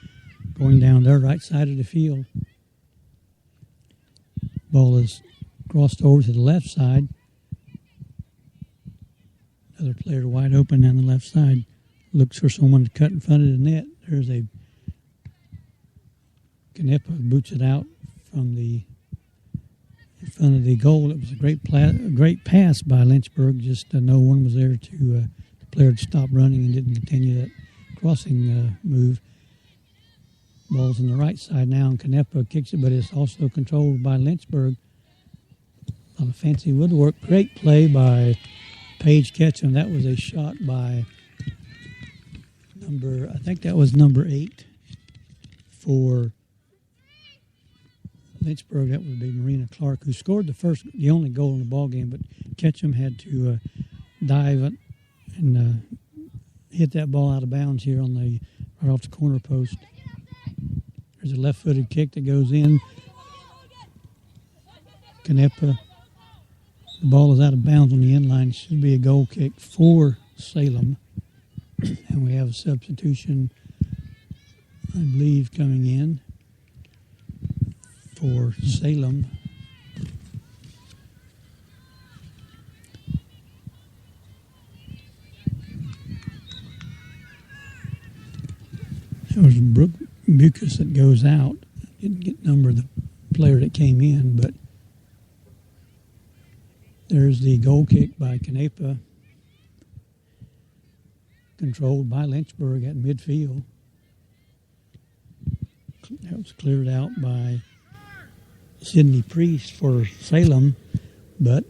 going down their right side of the field. Ball is crossed over to the left side. Another player wide open down the left side. Looks for someone to cut in front of the net. There's a Canepa boots it out from in front of the goal. It was a great pass by Lynchburg. Just no one was there to player stopped running and didn't continue that crossing move. Ball's on the right side now, and Canepa kicks it, but it's also controlled by Lynchburg. On a fancy woodwork. Great play by Paige Ketchum. That was a shot by I think that was number 8 for Lynchburg. That would be Marina Clark, who scored the only goal in the ball game, but Ketchum had to dive and hit that ball out of bounds here right off the corner post. There's a left-footed kick that goes in. Canepa. The ball is out of bounds on the end line. It should be a goal kick for Salem. And we have a substitution, I believe, coming in for Salem. It was Brooke Bucas that goes out. Didn't get number of the player that came in, but there's the goal kick by Canepa, controlled by Lynchburg at midfield. That was cleared out by Sydney Priest for Salem, but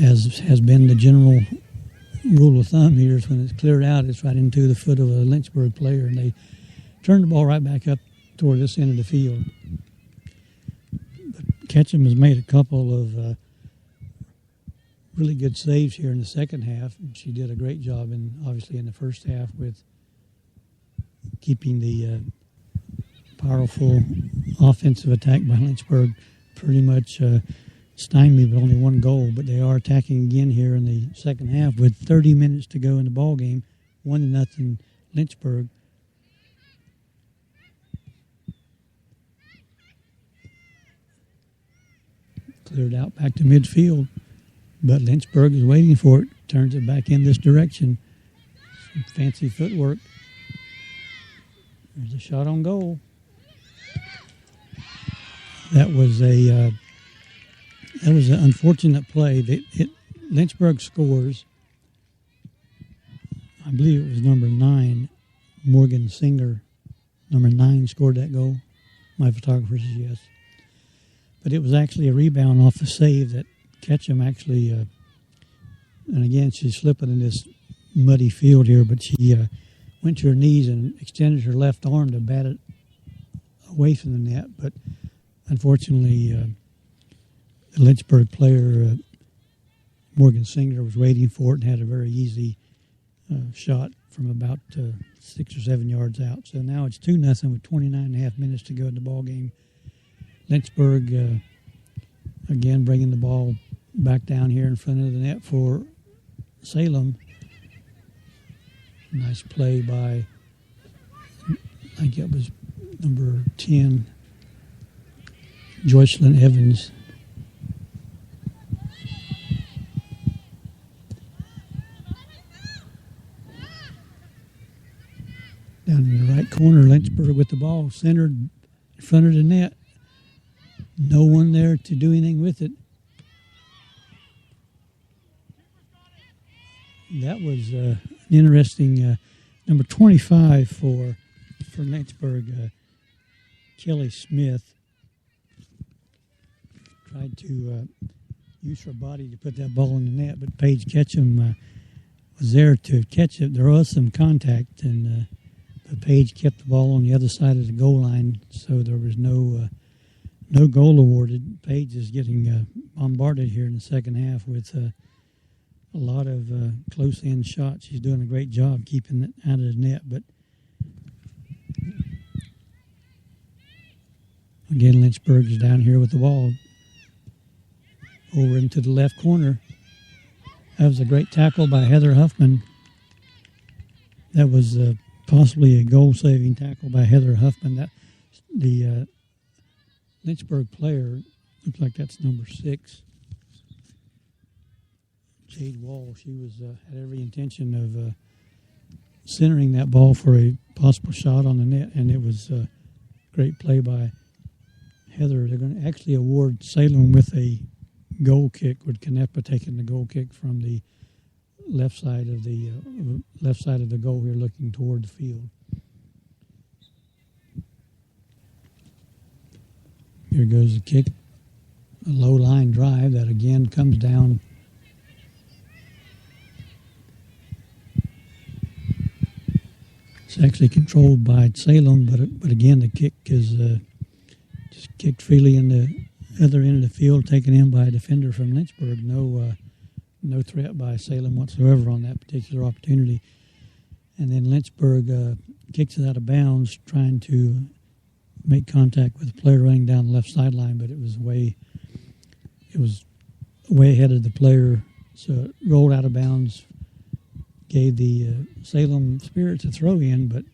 as has been the general rule of thumb here, is when it's cleared out, it's right into the foot of a Lynchburg player, and they turn the ball right back up toward this end of the field. But Ketchum has made a couple of really good saves here in the second half. She did a great job, obviously in the first half, with keeping the powerful offensive attack by Lynchburg pretty much stymied with only one goal. But they are attacking again here in the second half with 30 minutes to go in the ball game, 1-0 Lynchburg. Cleared out back to midfield. But Lynchburg is waiting for it, turns it back in this direction. Some fancy footwork. There's a shot on goal. That was an unfortunate play. Lynchburg scores. I believe it was number 9, Morgan Singer. Number 9 scored that goal. My photographer says yes. But it was actually a rebound off a save that Ketchum actually, and again, she's slipping in this muddy field here, but she went to her knees and extended her left arm to bat it away from the net. But unfortunately, the Lynchburg player, Morgan Singer, was waiting for it and had a very easy shot from about 6 or 7 yards out. So now it's 2-0 with 29.5 minutes to go in the ball game. Lynchburg, again, bringing the ball back down here in front of the net for Salem. Nice play by, I think it was number 10, Joycelyn Evans. Down in the right corner, Lynchburg with the ball centered in front of the net. No one there to do anything with it. That was an interesting number 25 for Lynchburg, Kelly Smith. Tried to use her body to put that ball in the net, but Paige Ketchum was there to catch it. There was some contact, and but Paige kept the ball on the other side of the goal line, so there was no goal awarded. Paige is getting bombarded here in the second half with a lot of close-in shots. She's doing a great job keeping it out of the net. But again, Lynchburg is down here with the ball over into the left corner. That was a great tackle by Heather Huffman. That was possibly a goal-saving tackle by Heather Huffman. That the Lynchburg player, looks like that's number 6, Jade Wall. She was had every intention of centering that ball for a possible shot on the net, and it was a great play by Heather. They're going to actually award Salem with a goal kick, with Canepa taking the goal kick from the left side of the goal here, looking toward the field. Here goes the kick, a low line drive that again comes down. It's actually controlled by Salem, but again the kick is just kicked freely in the other end of the field, taken in by a defender from Lynchburg. No threat by Salem whatsoever on that particular opportunity. And then Lynchburg kicks it out of bounds, trying to make contact with the player running down the left sideline, but it was way ahead of the player, so it rolled out of bounds, gave the Salem Spirits a throw in, but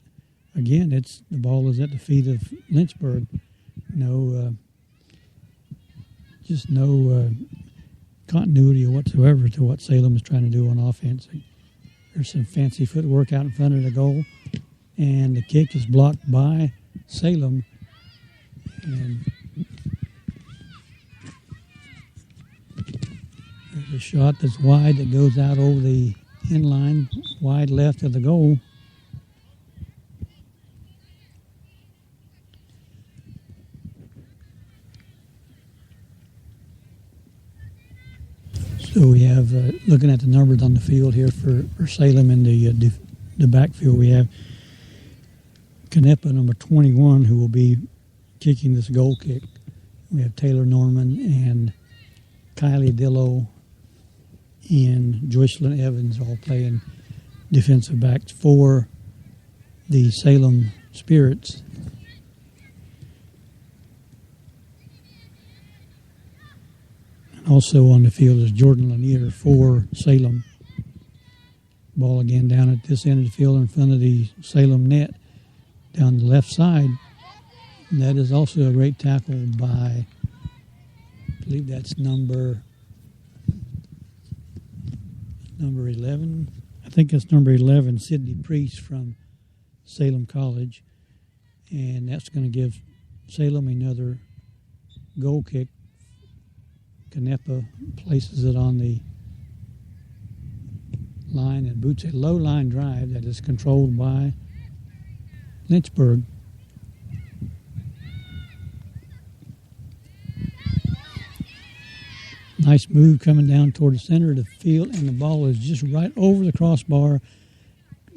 again, the ball is at the feet of Lynchburg. No continuity whatsoever to what Salem is trying to do on offense. There's some fancy footwork out in front of the goal, and the kick is blocked by Salem. And there's a shot that's wide that goes out over the end line, wide left of the goal. So we have, looking at the numbers on the field here for Salem in the backfield, we have Canepa, number 21, who will be kicking this goal kick. We have Taylor Norman and Kylie Dillo and Joycelyn Evans all playing defensive backs for the Salem Spirits. And also on the field is Jordan Lanier for Salem. Ball again down at this end of the field in front of the Salem net down the left side. And that is also a great tackle by, I believe that's number 11. I think that's number 11, Sydney Priest from Salem College. And that's going to give Salem another goal kick. Canepa places it on the line and boots a low line drive that is controlled by Lynchburg. Nice move coming down toward the center of the field, and the ball is just right over the crossbar.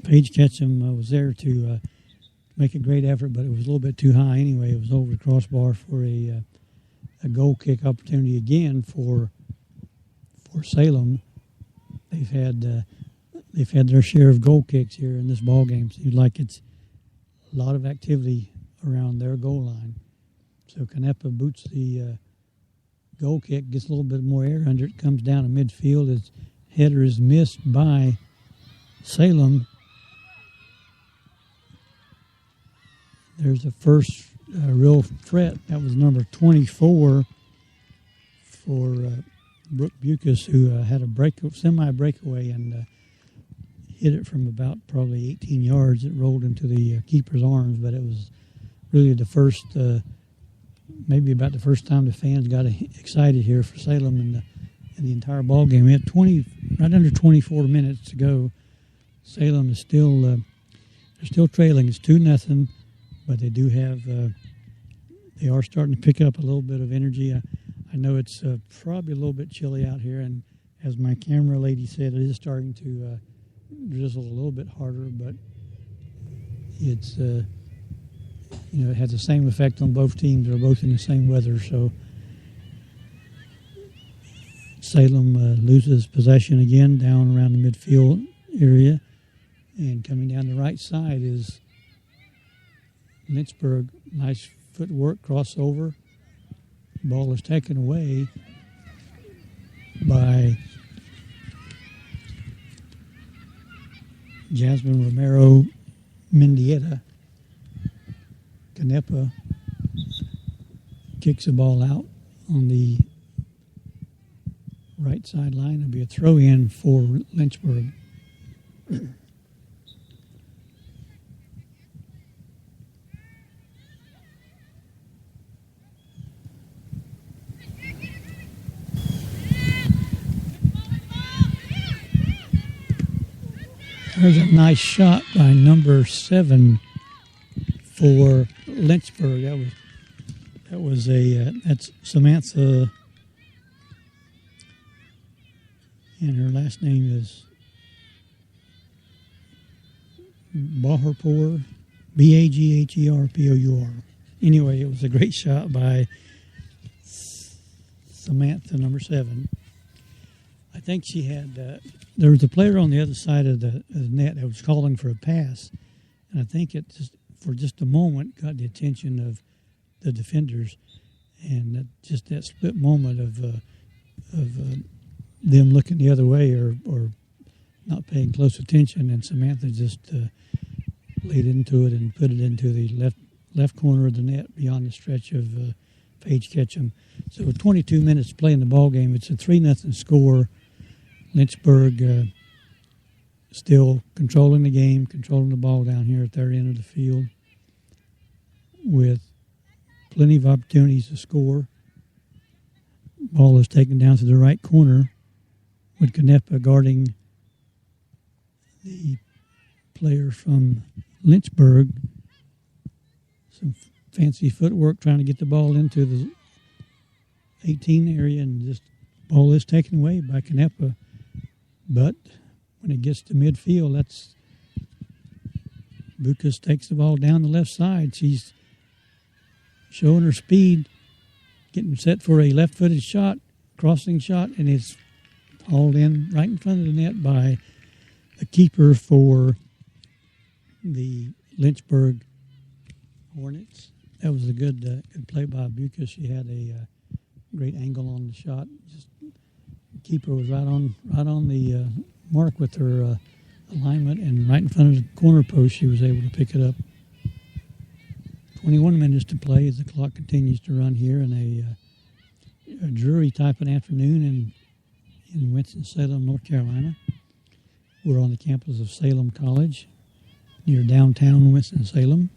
Paige Ketchum was there to make a great effort, but it was a little bit too high anyway. It was over the crossbar for a goal kick opportunity again for Salem. They've had their share of goal kicks here in this ball game. Seems like it's a lot of activity around their goal line. So Canepa boots the goal kick, gets a little bit more air under it, comes down to midfield. His header is missed by Salem. There's a first real threat. That was number 24 for Brooke Bucas, who had a semi-breakaway and hit it from about probably 18 yards. It rolled into the keeper's arms, but it was really the first maybe about the first time the fans got excited here for Salem in the entire ball game. We had right under 24 minutes to go. Salem is still they're still trailing. It's 2-0, but they do have they are starting to pick up a little bit of energy. I know it's probably a little bit chilly out here, and as my camera lady said, it is starting to drizzle a little bit harder, but it's it has the same effect on both teams. They're both in the same weather, so Salem loses possession again down around the midfield area, and coming down the right side is Lynchburg. Nice footwork, crossover. Ball is taken away by Jasmine Romero Mendieta. Canepa kicks the ball out on the right sideline. It'll be a throw-in for Lynchburg. There's a nice shot by number 7 for Lynchburg. That's Samantha, and her last name is Baharpour, Bagherperpour. Anyway, it was a great shot by Samantha, number 7. I think she had, there was a player on the other side of the net that was calling for a pass, and I think it just, for just a moment, got the attention of the defenders, and that split moment of them looking the other way or not paying close attention, and Samantha just laid into it and put it into the left corner of the net beyond the stretch of Paige Ketchum. So with 22 minutes to play in the ball game, it's a 3-0 score. Lynchburg still controlling the game, controlling the ball down here at their end of the field with plenty of opportunities to score. Ball is taken down to the right corner with Canepa guarding the player from Lynchburg. Some fancy footwork trying to get the ball into the 18 area, and just ball is taken away by Canepa. But when it gets to midfield, Bucas takes the ball down the left side. She's showing her speed, getting set for a left-footed shot, crossing shot, and it's hauled in right in front of the net by the keeper for the Lynchburg Hornets. That was a good play by Bucas. She had a great angle on the shot. Just keeper was right on the mark with her alignment, and right in front of the corner post, she was able to pick it up. 21 minutes to play as the clock continues to run here in a dreary type of afternoon in Winston-Salem, North Carolina. We're on the campus of Salem College near downtown Winston-Salem,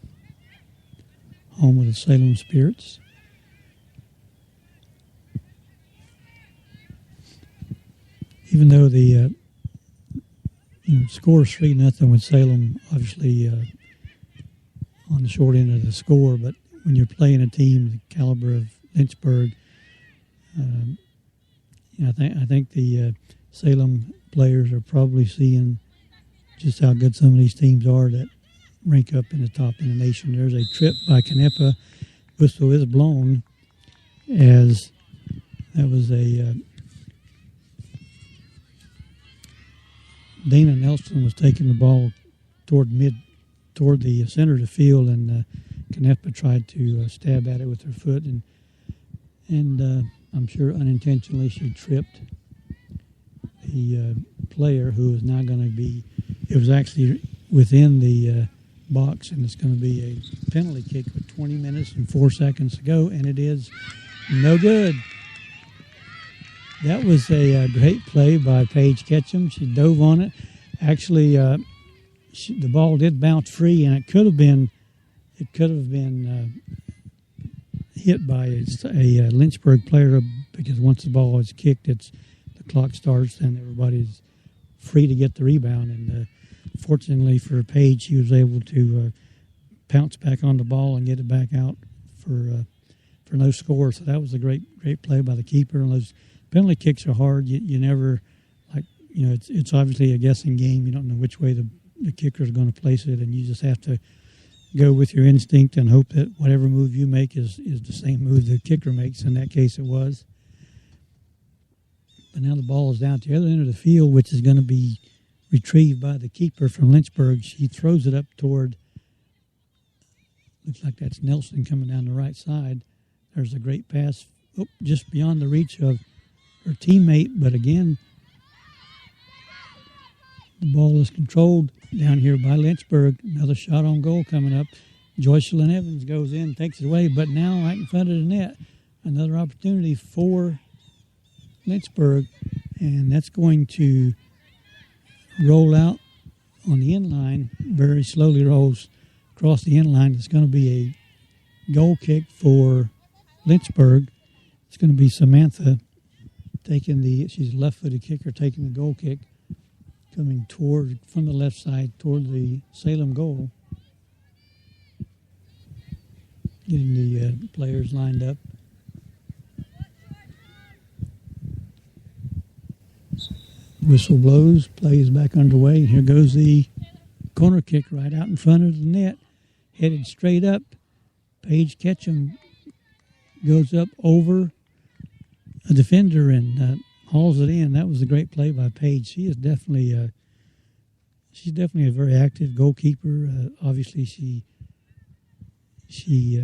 home of the Salem Spirits. Even though the score is 3-0 with Salem, obviously on the short end of the score, but when you're playing a team the caliber of Lynchburg, I think the Salem players are probably seeing just how good some of these teams are that rank up in the top in the nation. There's a trip by Canepa. Whistle is blown as that was a Dana Nelson was taking the ball toward the center of the field, and Canepa tried to stab at it with her foot, and I'm sure unintentionally she tripped the player who is now going to be. It was actually within the box, and it's going to be a penalty kick with 20 minutes and 4 seconds to go, and it is no good. That was a great play by Paige Ketchum. She dove on it. Actually, the ball did bounce free, and it could have been hit by a Lynchburg player, because once the ball is kicked, the clock starts and everybody's free to get the rebound. And fortunately for Paige, she was able to pounce back on the ball and get it back out for no score. So that was a great play by the keeper. And those penalty kicks are hard. You never, it's obviously a guessing game. You don't know which way the kicker is going to place it, and you just have to go with your instinct and hope that whatever move you make is the same move the kicker makes. In that case, it was. But now the ball is down at the other end of the field, which is going to be retrieved by the keeper from Lynchburg. She throws it up toward, looks like that's Nelson coming down the right side. There's a great pass just beyond the reach of her teammate, but again, the ball is controlled down here by Lynchburg. Another shot on goal coming up. Joycelyn Evans goes in, takes it away, but now right in front of the net, another opportunity for Lynchburg, and that's going to roll out on the end line. Very slowly rolls across the end line. It's going to be a goal kick for Lynchburg. It's going to be Samantha she's a left-footed kicker, taking the goal kick. coming from the left side toward the Salem goal. Getting the players lined up. Whistle blows, play is back underway. Here goes the corner kick right out in front of the net, headed straight up. Paige Ketchum goes up over a defender and hauls it in. That was a great play by Paige. She is definitely she's definitely a very active goalkeeper. Obviously, she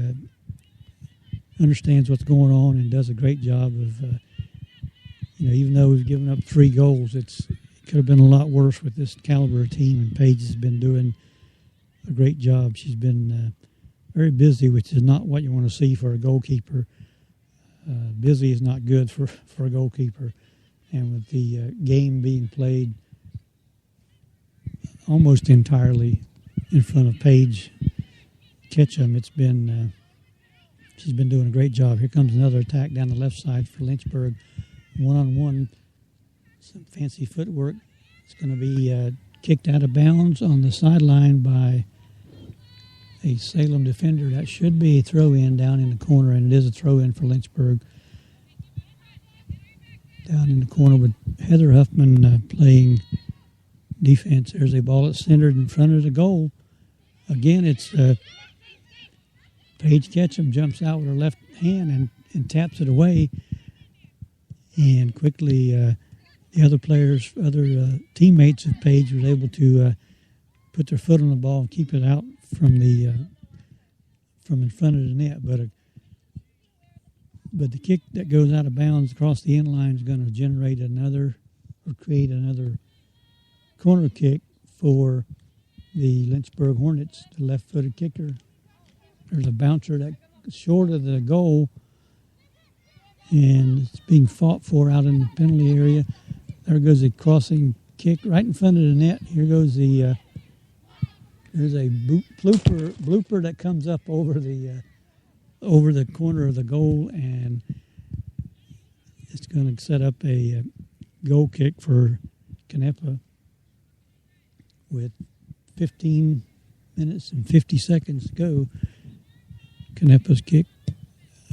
understands what's going on and does a great job of. Even though we've given up 3 goals, it could have been a lot worse with this caliber of team, and Paige has been doing a great job. She's been very busy, which is not what you want to see for a goalkeeper. Busy is not good for a goalkeeper. And with the game being played almost entirely in front of Paige Ketchum, she's been doing a great job. Here comes another attack down the left side for Lynchburg. One-on-one, some fancy footwork. It's going to be kicked out of bounds on the sideline by a Salem defender. That should be a throw-in down in the corner, and it is a throw-in for Lynchburg. Down in the corner with Heather Huffman playing defense. There's a ball that's centered in front of the goal. Again, it's Paige Ketchum jumps out with her left hand and taps it away. And quickly, the other teammates of Paige was able to put their foot on the ball and keep it out from in front of the net. But the kick that goes out of bounds across the end line is going to create another corner kick for the Lynchburg Hornets, the left-footed kicker. There's a bouncer that's short of the goal, and it's being fought for out in the penalty area. There goes a crossing kick right in front of the net. Here goes there's a blooper that comes up over the corner of the goal, and it's going to set up a goal kick for Canepa with 15 minutes and 50 seconds to go. Canepa's kick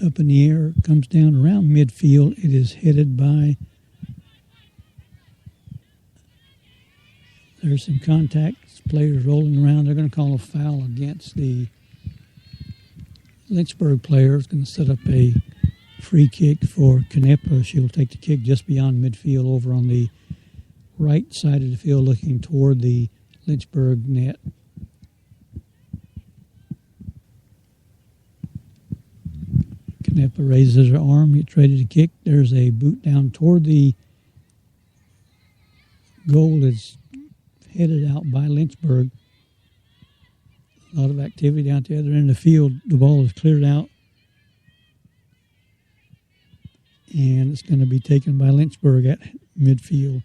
up in the air, comes down around midfield. It is headed by, there's some contact, players rolling around. They're going to call a foul against the Lynchburg player. It's going to set up a free kick for Canepa. She'll take the kick just beyond midfield over on the right side of the field looking toward the Lynchburg net. Canepa raises her arm, gets ready to kick. There's a boot down toward the goal. It's headed out by Lynchburg. A lot of activity down at the other end of the field. The ball is cleared out, and it's going to be taken by Lynchburg at midfield.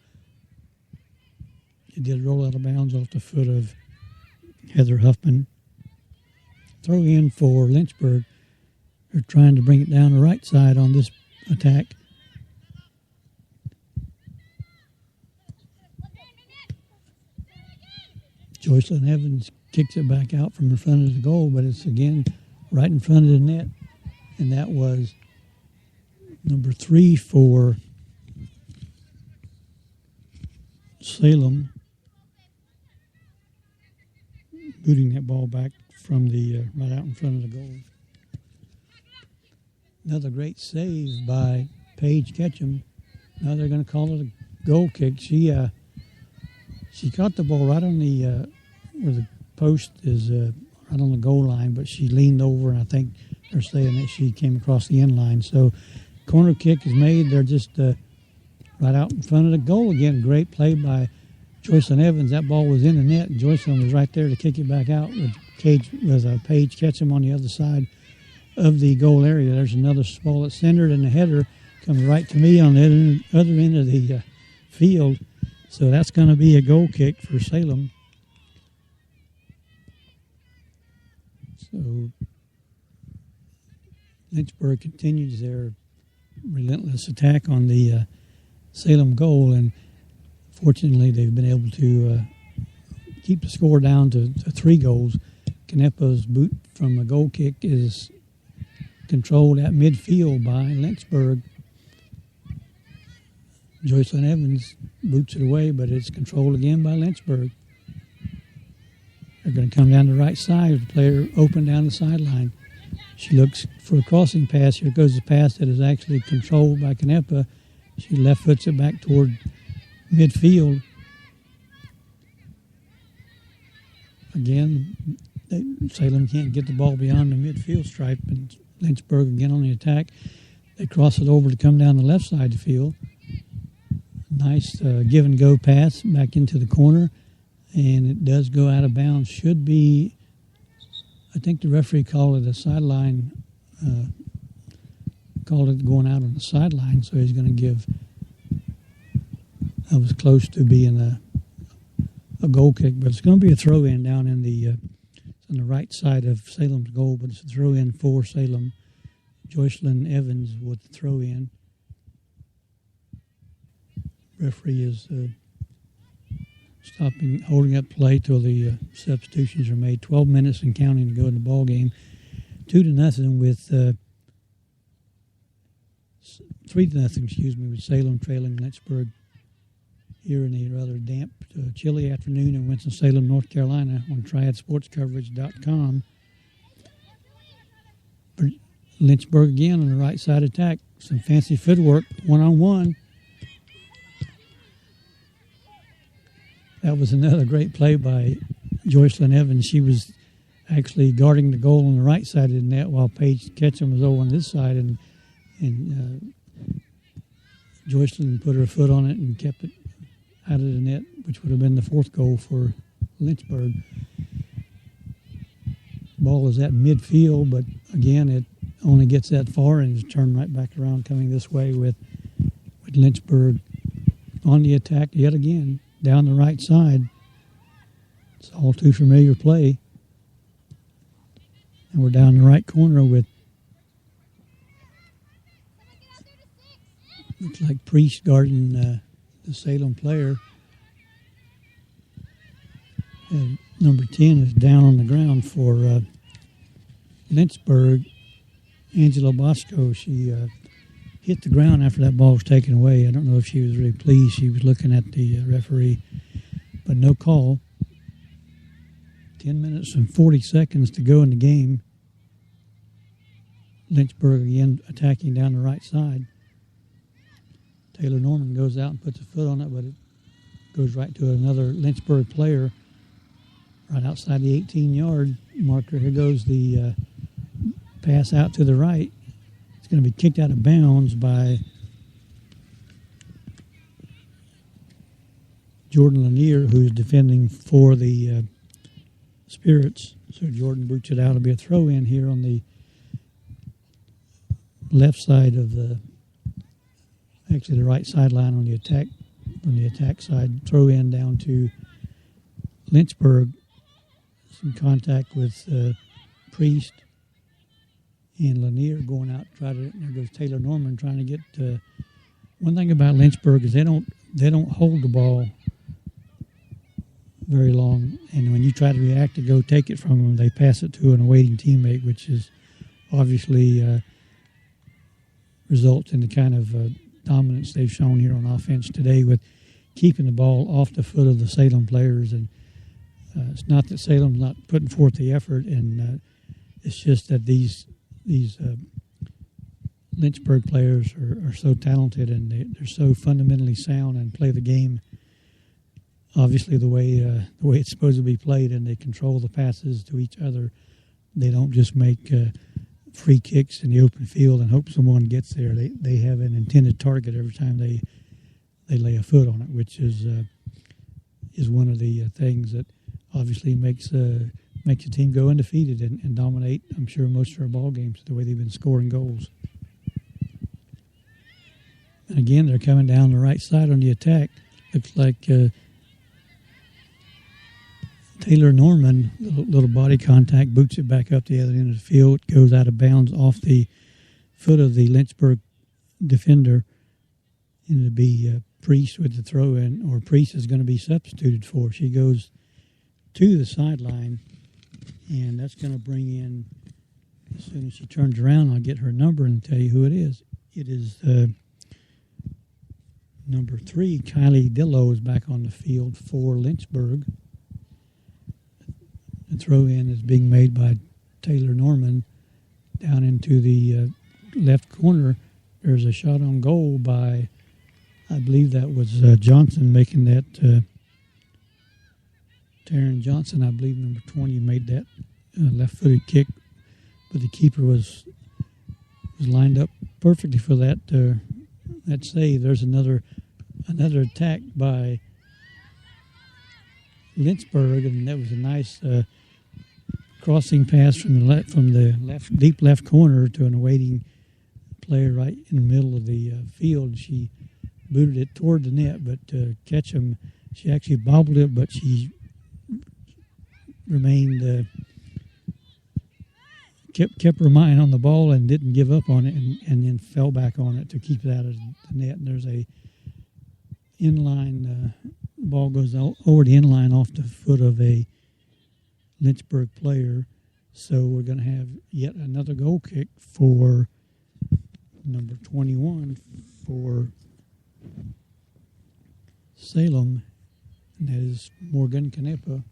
It did roll out of bounds off the foot of Heather Huffman. Throw in for Lynchburg. They're trying to bring it down the right side on this attack. Joycelyn Evans kicks it back out from in front of the goal, but it's again right in front of the net. And that was number 3 for Salem, booting that ball back from the right out in front of the goal. Another great save by Paige Ketchum. Now they're going to call it a goal kick. She caught the ball right on the where the post is right on the goal line, but she leaned over, and I think they're saying that she came across the end line. So corner kick is made. They're just right out in front of the goal again. Great play by Joycelyn Evans. That ball was in the net, and Joycelyn was right there to kick it back out with Paige Ketchum on the other side of the goal area. There's another ball that's centered, and the header comes right to me on the other end of the field. So that's going to be a goal kick for Salem. So Lynchburg continues their relentless attack on the Salem goal, and Fortunately, they've been able to keep the score down to 3 goals. Canepa's boot from a goal kick is controlled at midfield by Lynchburg. Joycelyn Evans boots it away, but it's controlled again by Lynchburg. They're going to come down the right side. The player open down the sideline. She looks for a crossing pass. Here goes the pass that is actually controlled by Canepa. She left foots it back toward midfield. Again, Salem can't get the ball beyond the midfield stripe, and Lynchburg again on the attack. They cross it over to come down the left side of the field. Nice give and go pass back into the corner, and it does go out of bounds. Should be, I think the referee called it a sideline, called it going out on the sideline, so he's going to give, that was close to being a goal kick, but it's going to be a throw-in down in the on the right side of Salem's goal, but it's a throw-in for Salem. Joycelyn Evans with the throw-in. Referee is holding up play till the substitutions are made. 12 minutes and counting to go in the ball game. 2-0 with 3-0. With Salem trailing Lynchburg here in a rather damp, chilly afternoon in Winston-Salem, North Carolina, on TriadSportsCoverage.com. Lynchburg again on the right side attack. Some fancy footwork, one-on-one. That was another great play by Joycelyn Evans. She was actually guarding the goal on the right side of the net while Paige Ketchum was over on this side, and Joycelyn put her foot on it and kept it out of the net, which would have been the 4th goal for Lynchburg. Ball is at midfield, but again, it only gets that far and is turned right back around coming this way with Lynchburg on the attack yet again. Down the right side. It's all too familiar play. And we're down the right corner with, looks like Priest guarding the Salem player. And number 10 is down on the ground for Lynchburg. Angela Bosco, she hit the ground after that ball was taken away. I don't know if she was really pleased. She was looking at the referee, but no call. 10 minutes and 40 seconds to go in the game. Lynchburg again attacking down the right side. Taylor Norman goes out and puts a foot on it, but it goes right to another Lynchburg player right outside the 18-yard marker. Here goes the pass out to the right. It's going to be kicked out of bounds by Jordan Lanier, who's defending for the Spirits. So Jordan boots it out. It'll be a throw-in here on the left side of the, actually the right sideline on the attack, from the attack side. Throw-in down to Lynchburg. Some contact with Priest and Lanier going out to try to, there goes Taylor Norman trying to get, one thing about Lynchburg is they don't hold the ball very long, and when you try to react to go take it from them, they pass it to an awaiting teammate, which is obviously results in the kind of dominance they've shown here on offense today with keeping the ball off the foot of the Salem players. And it's not that Salem's not putting forth the effort, and it's just that these Lynchburg players are so talented, and they're so fundamentally sound and play the game obviously the way it's supposed to be played, and they control the passes to each other. They don't just make free kicks in the open field and hope someone gets there. They have an intended target every time they lay a foot on it, which is one of the things that obviously makes the team go undefeated and dominate, I'm sure, most of our ball games, the way they've been scoring goals. And again, they're coming down the right side on the attack. Looks like Taylor Norman, little body contact, boots it back up the other end of the field. It goes out of bounds off the foot of the Lynchburg defender. And it'll be Priest with the throw-in, or Priest is going to be substituted for. She goes to the sideline, and that's going to bring in, as soon as she turns around, I'll get her number and tell you who it is. It is number 3, Kylie Dillow, is back on the field for Lynchburg. The throw-in is being made by Taylor Norman down into the left corner. There's a shot on goal by, I believe that was Johnson making that. Taryn Johnson, I believe, number 20, made that left-footed kick, but the keeper was lined up perfectly for that save. There's another attack by Lynchburg, and that was a nice crossing pass from the deep left corner to an awaiting player right in the middle of the field. She booted it toward the net, but Ketchum, she actually bobbled it, but she remained kept her mind on the ball and didn't give up on it, and then fell back on it to keep it out of the net. And there's a inline ball goes over the inline off the foot of a Lynchburg player. So we're going to have yet another goal kick for number 21 for Salem, and that is Morgan Canepa.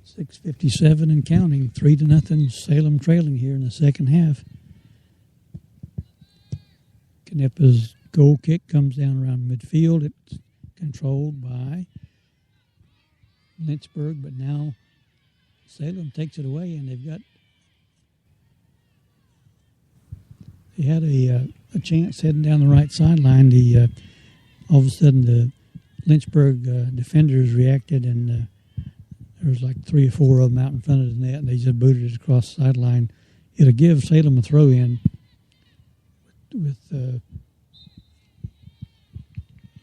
6:57 and counting, 3-0. Salem trailing here in the second half. Canepa's goal kick comes down around midfield. It's controlled by Lynchburg, but now Salem takes it away, and they had a chance heading down the right sideline. All of a sudden the Lynchburg defenders reacted, and there was like 3 or 4 of them out in front of the net, and they just booted it across the sideline. It'll give Salem a throw-in with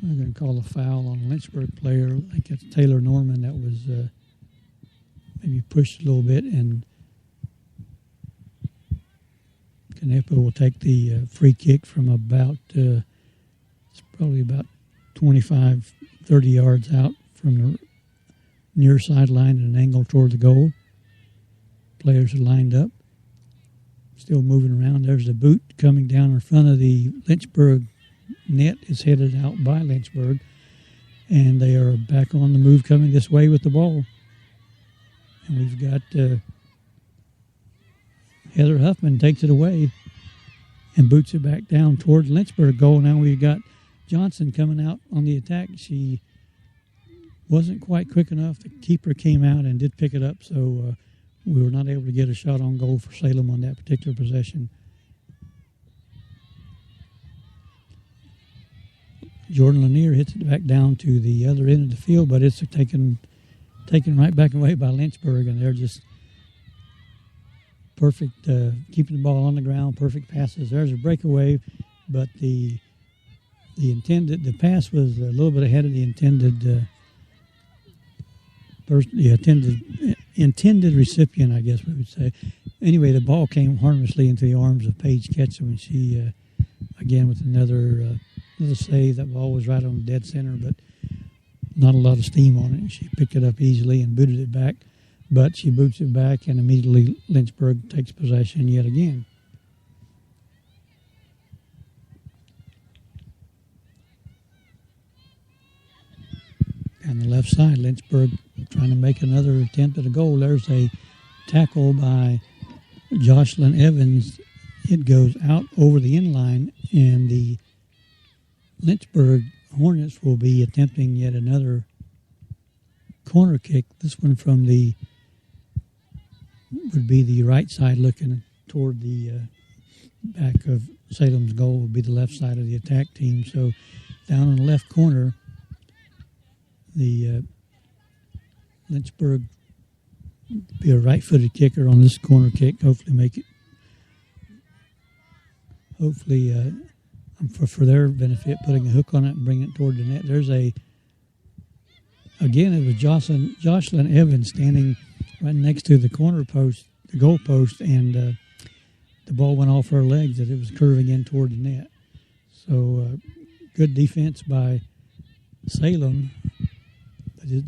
I'm going to call a foul on a Lynchburg player. I think it's Taylor Norman that was maybe pushed a little bit, and Canepa will take the free kick from about, it's probably about 25, 30 yards out from the near sideline at an angle toward the goal. Players are lined up, still moving around. There's the boot coming down in front of the Lynchburg net. Is headed out by Lynchburg, and they are back on the move coming this way with the ball. And we've got Heather Huffman takes it away and boots it back down towards Lynchburg goal. Now we've got Johnson coming out on the attack. She wasn't quite quick enough. The keeper came out and did pick it up, so we were not able to get a shot on goal for Salem on that particular possession. Jordan Lanier hits it back down to the other end of the field, but it's taken right back away by Lynchburg, and they're just perfect, keeping the ball on the ground, perfect passes. There's a breakaway, but the pass was a little bit ahead of the intended recipient, I guess we would say. Anyway, the ball came harmlessly into the arms of Paige Ketchum, and she, again, with another save. That ball was right on the dead center, but not a lot of steam on it. She picked it up easily and booted it back, but she boots it back, and immediately Lynchburg takes possession yet again. On the left side, Lynchburg trying to make another attempt at a goal. There's a tackle by Jocelyn Evans. It goes out over the inline, and the Lynchburg Hornets will be attempting yet another corner kick. This one from would be the right side, looking toward the back of Salem's goal would be the left side of the attack team. So down in the left corner, the Lynchburg be a right-footed kicker on this corner kick. Hopefully make it. Hopefully, for their benefit, putting a hook on it and bringing it toward the net. There's it was Jocelyn Evans standing right next to the corner post, the goal post, and the ball went off her legs as it was curving in toward the net. So good defense by Salem.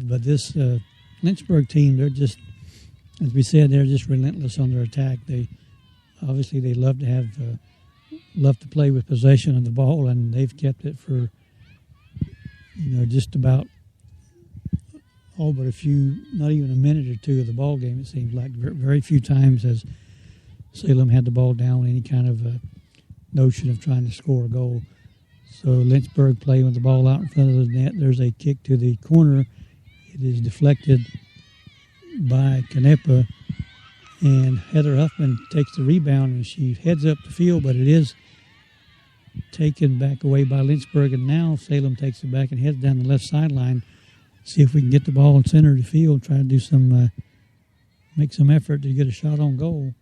But this Lynchburg team, they're just, as we said, they're just relentless on their attack. They love to play with possession of the ball, and they've kept it for just about all but a few, not even a minute or two of the ball game. It seems like very few times has Salem had the ball down with any kind of a notion of trying to score a goal. So Lynchburg playing with the ball out in front of the net. There's a kick to the corner. It is deflected by Canepa, and Heather Huffman takes the rebound, and she heads up the field, but it is taken back away by Lynchburg, and now Salem takes it back and heads down the left sideline. See if we can get the ball in center of the field, try to do some, make some effort to get a shot on goal.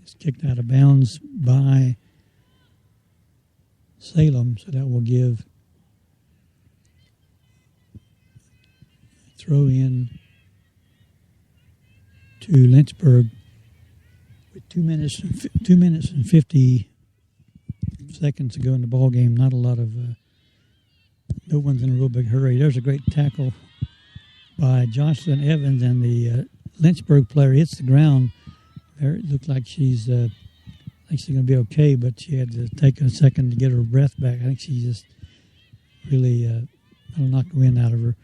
It's kicked out of bounds by Salem, so that will give throw in to Lynchburg with 2 minutes and 50 seconds to go in the ball game. Not a lot of no one's in a real big hurry. There's a great tackle by Jocelyn Evans, and the Lynchburg player hits the ground. It looked like she's going to be okay, but she had to take a second to get her breath back. I think she just really knocked the wind out of her.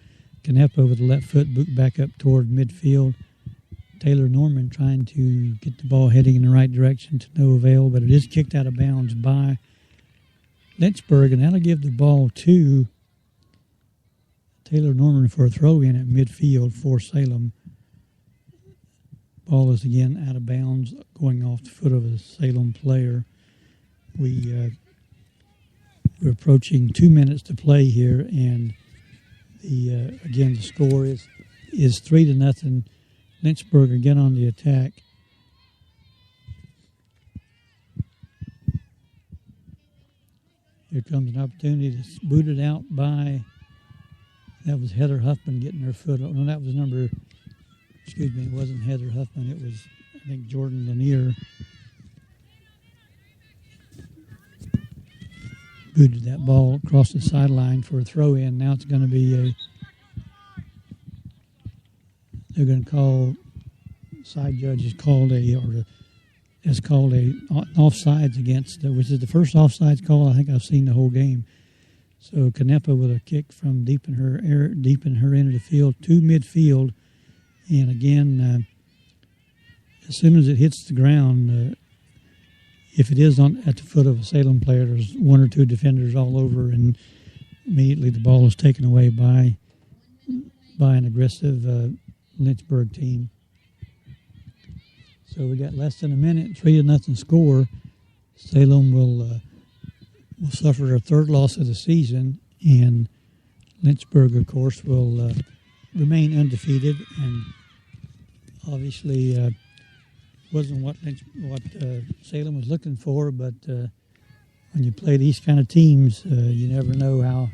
Canepa with the left foot boot back up toward midfield. Taylor Norman trying to get the ball heading in the right direction to no avail, but it is kicked out of bounds by Lynchburg, and that'll give the ball to Taylor Norman for a throw-in at midfield for Salem. Ball is again out of bounds, going off the foot of a Salem player. We're approaching 2 minutes to play here, and the score is 3-0. Lynchburg again on the attack. Here comes an opportunity to boot it out by, that was Heather Huffman getting her foot up. No, that was it wasn't Heather Huffman. It was, I think, Jordan Lanier. Booted that ball across the sideline for a throw-in. Now it's going to be they're going to call, side judge has called an offsides against, which is the first offsides call I think I've seen the whole game. So Canepa with a kick from deep in her end of the field to midfield, and again, as soon as it hits the ground, if it is at the foot of a Salem player, there's one or two defenders all over, and immediately the ball is taken away by an aggressive Lynchburg team. So we got less than a minute, 3-0 score. Salem will suffer their third loss of the season, and Lynchburg, of course, will remain undefeated. And obviously, wasn't what Salem was looking for. But when you play these kind of teams, you never know how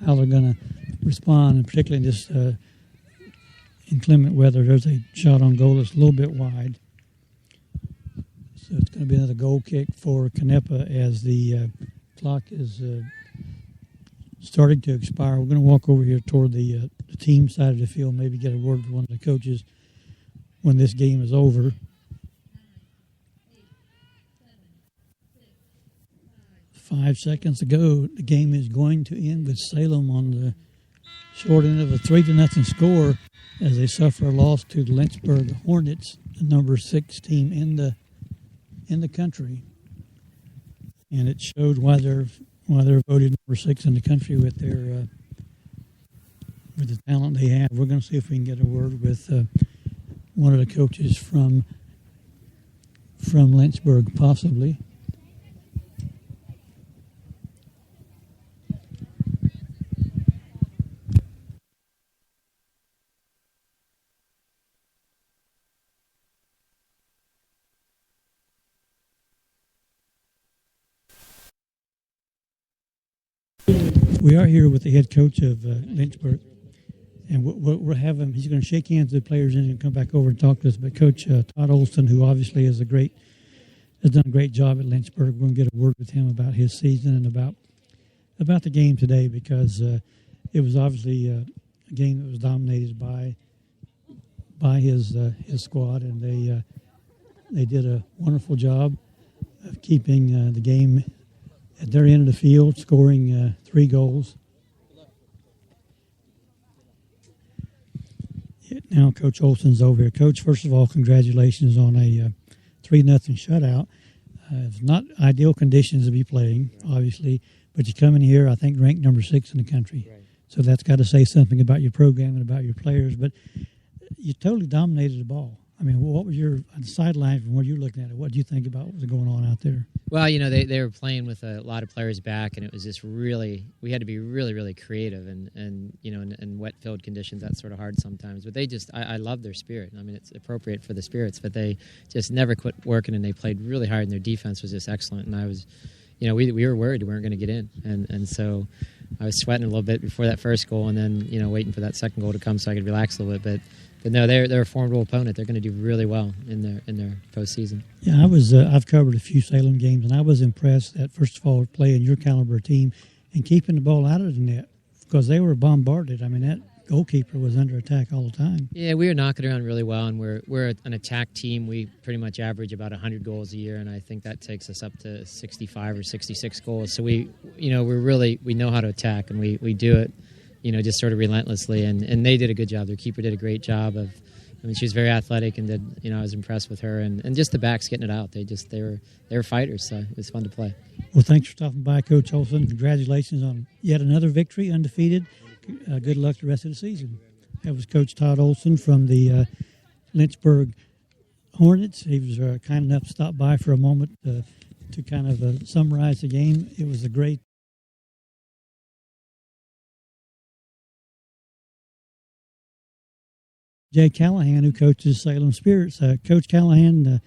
they're going to respond, and particularly in this inclement weather. There's a shot on goal that's a little bit wide. So it's going to be another goal kick for Canepa as the clock is starting to expire. We're going to walk over here toward the team side of the field, maybe get a word with one of the coaches when this game is over. 5 seconds to go. The game is going to end with Salem on the short end of a 3-0 score as they suffer a loss to the Lynchburg Hornets, the number 6 team in the country. And it showed why they're voted number 6 in the country with their with the talent they have. We're going to see if we can get a word with one of the coaches from Lynchburg, possibly. We are here with the head coach of Lynchburg, and we'll have him. He's going to shake hands with the players and come back over and talk to us. But Coach Todd Olson, who obviously is a great has done a great job at Lynchburg. We're going to get a word with him about his season and about the game today, because it was obviously a game that was dominated by his squad, and they did a wonderful job of keeping the game at their end of the field, scoring 3 goals. Now Coach Olson's over here. Coach, first of all, congratulations on a 3-0 shutout. It's not ideal conditions to be playing, obviously, but you come in here, I think, ranked number 6 in the country. Right. So that's got to say something about your program and about your players. But you totally dominated the ball. I mean, what was your on the sideline from where you're looking at it? What did you think about what was going on out there? Well, they were playing with a lot of players back, and it was just really, we had to be really, really creative, and in wet field conditions, that's sort of hard sometimes. But I love their spirit. I mean, it's appropriate for the Spirits, but they just never quit working, and they played really hard, and their defense was just excellent. And I was, we were worried we weren't going to get in, and so I was sweating a little bit before that first goal, and then, waiting for that second goal to come so I could relax a little bit. But no, they're a formidable opponent. They're going to do really well in their postseason. Yeah, I've covered a few Salem games, and I was impressed that, first of all, playing your caliber team and keeping the ball out of the net, because they were bombarded. I mean, that goalkeeper was under attack all the time. Yeah, we were knocking around really well, and we're an attack team. We pretty much average about 100 goals a year, and I think that takes us up to 65 or 66 goals. So we know how to attack, and we do it. Just sort of relentlessly, and they did a good job. Their keeper did a great job she was very athletic, and I was impressed with her, and just the backs getting it out. They were fighters, so it was fun to play. Well, thanks for stopping by, Coach Olson. Congratulations on yet another victory, undefeated. Good luck the rest of the season. That was Coach Todd Olson from the Lynchburg Hornets. He was kind enough to stop by for a moment to kind of summarize the game. It was a great Jay Callahan, who coaches Salem Spirits. Coach Callahan, the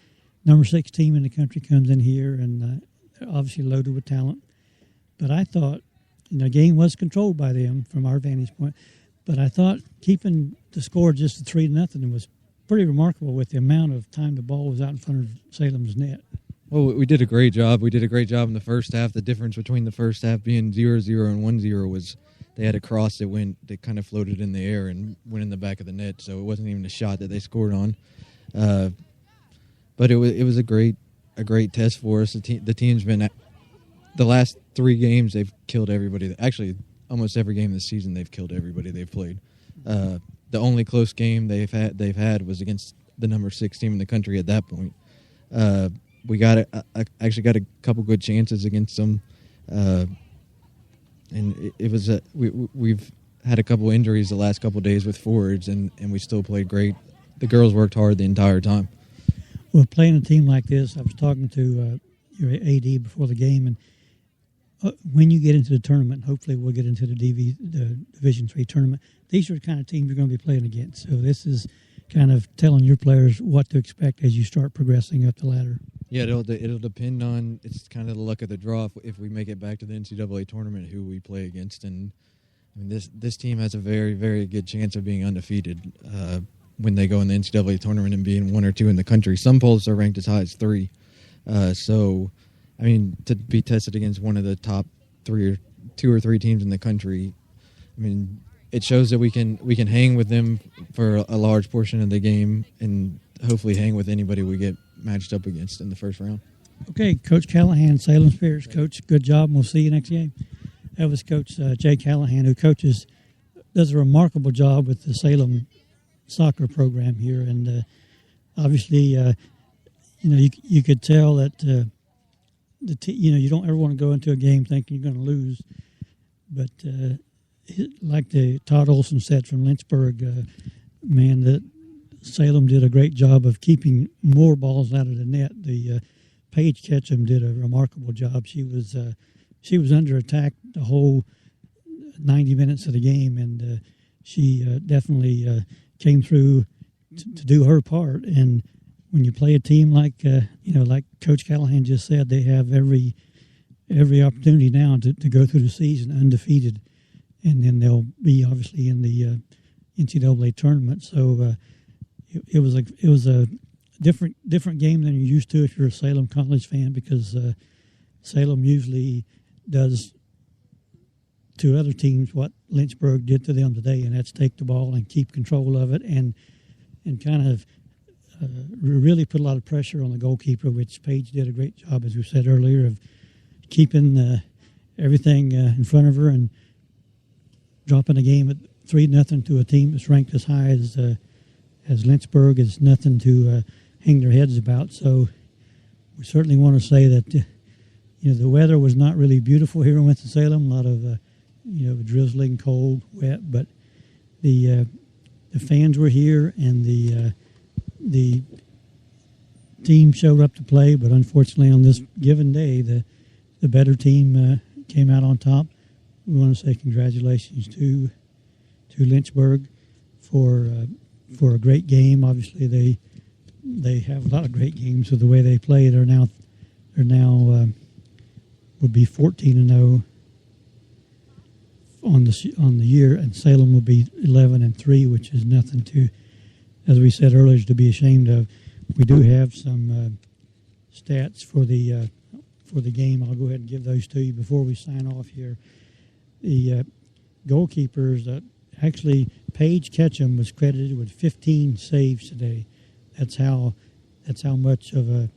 number 6 team in the country, comes in here, and they're obviously loaded with talent. But I thought, the game was controlled by them from our vantage point. But I thought keeping the score just to 3-0 was pretty remarkable with the amount of time the ball was out in front of Salem's net. Well, we did a great job. We did a great job in the first half. The difference between the first half being 0-0 and 1-0 was they had a cross that kind of floated in the air and went in the back of the net, so it wasn't even a shot that they scored on. But it was a great test for us. The team's been the last 3 games they've killed everybody. Actually, almost every game this season they've killed everybody they've played. The only close game they've had was against the number 6 team in the country at that point. We actually got a couple good chances against them. And it was we've had a couple injuries the last couple of days with forwards, and we still played great. The girls worked hard the entire time. Well, playing a team like this, I was talking to your AD before the game, and when you get into the tournament, hopefully we'll get into the Division III tournament, these are the kind of teams you're going to be playing against. So this is kind of telling your players what to expect as you start progressing up the ladder. Yeah, it'll depend on, it's kind of the luck of the draw if we make it back to the NCAA tournament, who we play against. And I mean, this team has a very, very good chance of being undefeated when they go in the NCAA tournament and being 1 or 2 in the country. Some polls are ranked as high as 3. So, I mean, to be tested against one of the top 2 or 3 teams in the country, I mean, it shows that we can hang with them for a large portion of the game and hopefully hang with anybody we get matched up against in the first round. Okay, Coach Callahan, Salem Spirits. Coach, good job, and we'll see you next game. That was Coach Jay Callahan, who does a remarkable job with the Salem soccer program here, and obviously, you could tell that you don't ever want to go into a game thinking you're going to lose, but like Todd Olson said from Lynchburg, that Salem did a great job of keeping more balls out of the net. The Paige Ketchum did a remarkable job. She was under attack the whole 90 minutes of the game, and she definitely came through to do her part. And when you play a team like Coach Callahan just said, they have every opportunity now to go through the season undefeated, and then they'll be obviously in the NCAA tournament. So it was a different game than you're used to if you're a Salem College fan, because Salem usually does to other teams what Lynchburg did to them today, and that's take the ball and keep control of it and kind of really put a lot of pressure on the goalkeeper, which Paige did a great job, as we said earlier, of keeping everything in front of her and dropping a game at 3-0 to a team that's ranked as high as Lynchburg is nothing to hang their heads about. So we certainly want to say that the weather was not really beautiful here in Winston-Salem. A lot of drizzling, cold, wet, but the fans were here and the team showed up to play. But unfortunately, on this given day, the better team came out on top. We want to say congratulations to Lynchburg for a great game. Obviously, they have a lot of great games with the way they play. They're now would be 14-0 on the year, and Salem will be 11-3, which is nothing to, as we said earlier, to be ashamed of. We do have some stats for the game. I'll go ahead and give those to you before we sign off here. The goalkeepers, actually, Paige Ketchum was credited with 15 saves today. That's how much of a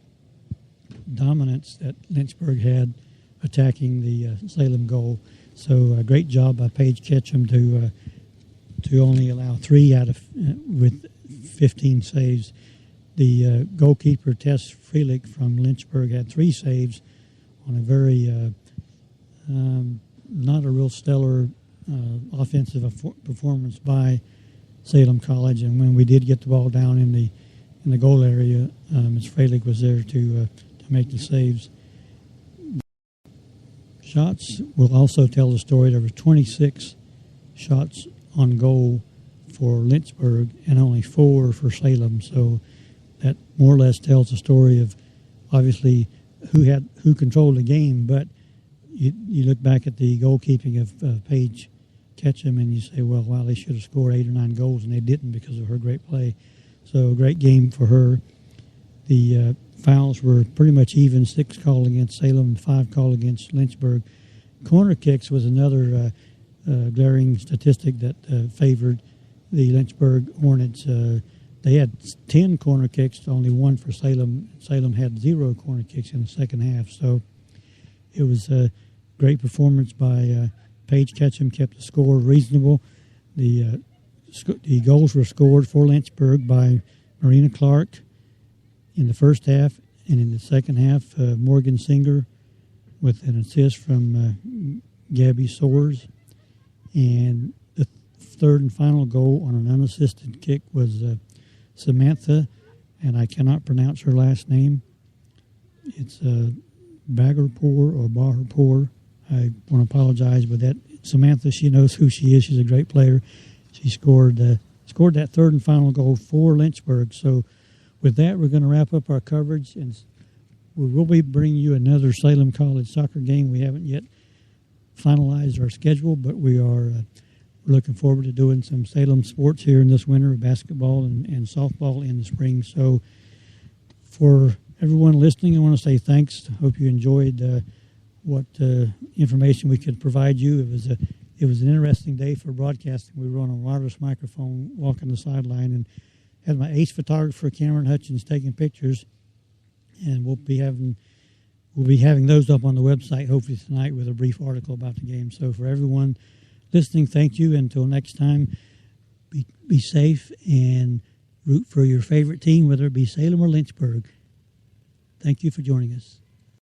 dominance that Lynchburg had attacking the Salem goal. So a great job by Paige Ketchum to only allow 3 out of with 15 saves. The goalkeeper Tess Frelich from Lynchburg had 3 saves on a very not a real stellar offensive performance by Salem College. And when we did get the ball down in the goal area, Ms. Frelich was there to make the saves. Shots will also tell the story. There were 26 shots on goal for Lynchburg and only 4 for Salem. So that more or less tells the story of obviously who controlled the game. But you look back at the goalkeeping of Paige Ketchum and you say, well, wow, they should have scored 8 or 9 goals, and they didn't because of her great play. So a great game for her. The fouls were pretty much even, 6 called against Salem and 5 called against Lynchburg. Corner kicks was another glaring statistic that favored the Lynchburg Hornets. They had 10 corner kicks, only 1 for Salem. Salem had 0 corner kicks in the second half. So it was a great performance by Paige Ketchum, kept the score reasonable. The goals were scored for Lynchburg by Marina Clark in the first half, and in the second half, Morgan Singer with an assist from Gabby Soares. And the third and final goal on an unassisted kick was Samantha, and I cannot pronounce her last name. It's Bagarpour or Baharpour. I want to apologize, but that Samantha, she knows who she is. She's a great player. She scored that third and final goal for Lynchburg. So with that, we're going to wrap up our coverage, and we will be bringing you another Salem College soccer game. We haven't yet finalized our schedule, but we're looking forward to doing some Salem sports here in this winter, basketball and softball in the spring. So for everyone listening, I want to say thanks. Hope you enjoyed what information we could provide you. It was an interesting day for broadcasting. We were on a wireless microphone walking the sideline and had my ace photographer, Cameron Hutchins, taking pictures. And we'll be having those up on the website hopefully tonight with a brief article about the game. So for everyone listening, thank you. Until next time, be safe and root for your favorite team, whether it be Salem or Lynchburg. Thank you for joining us.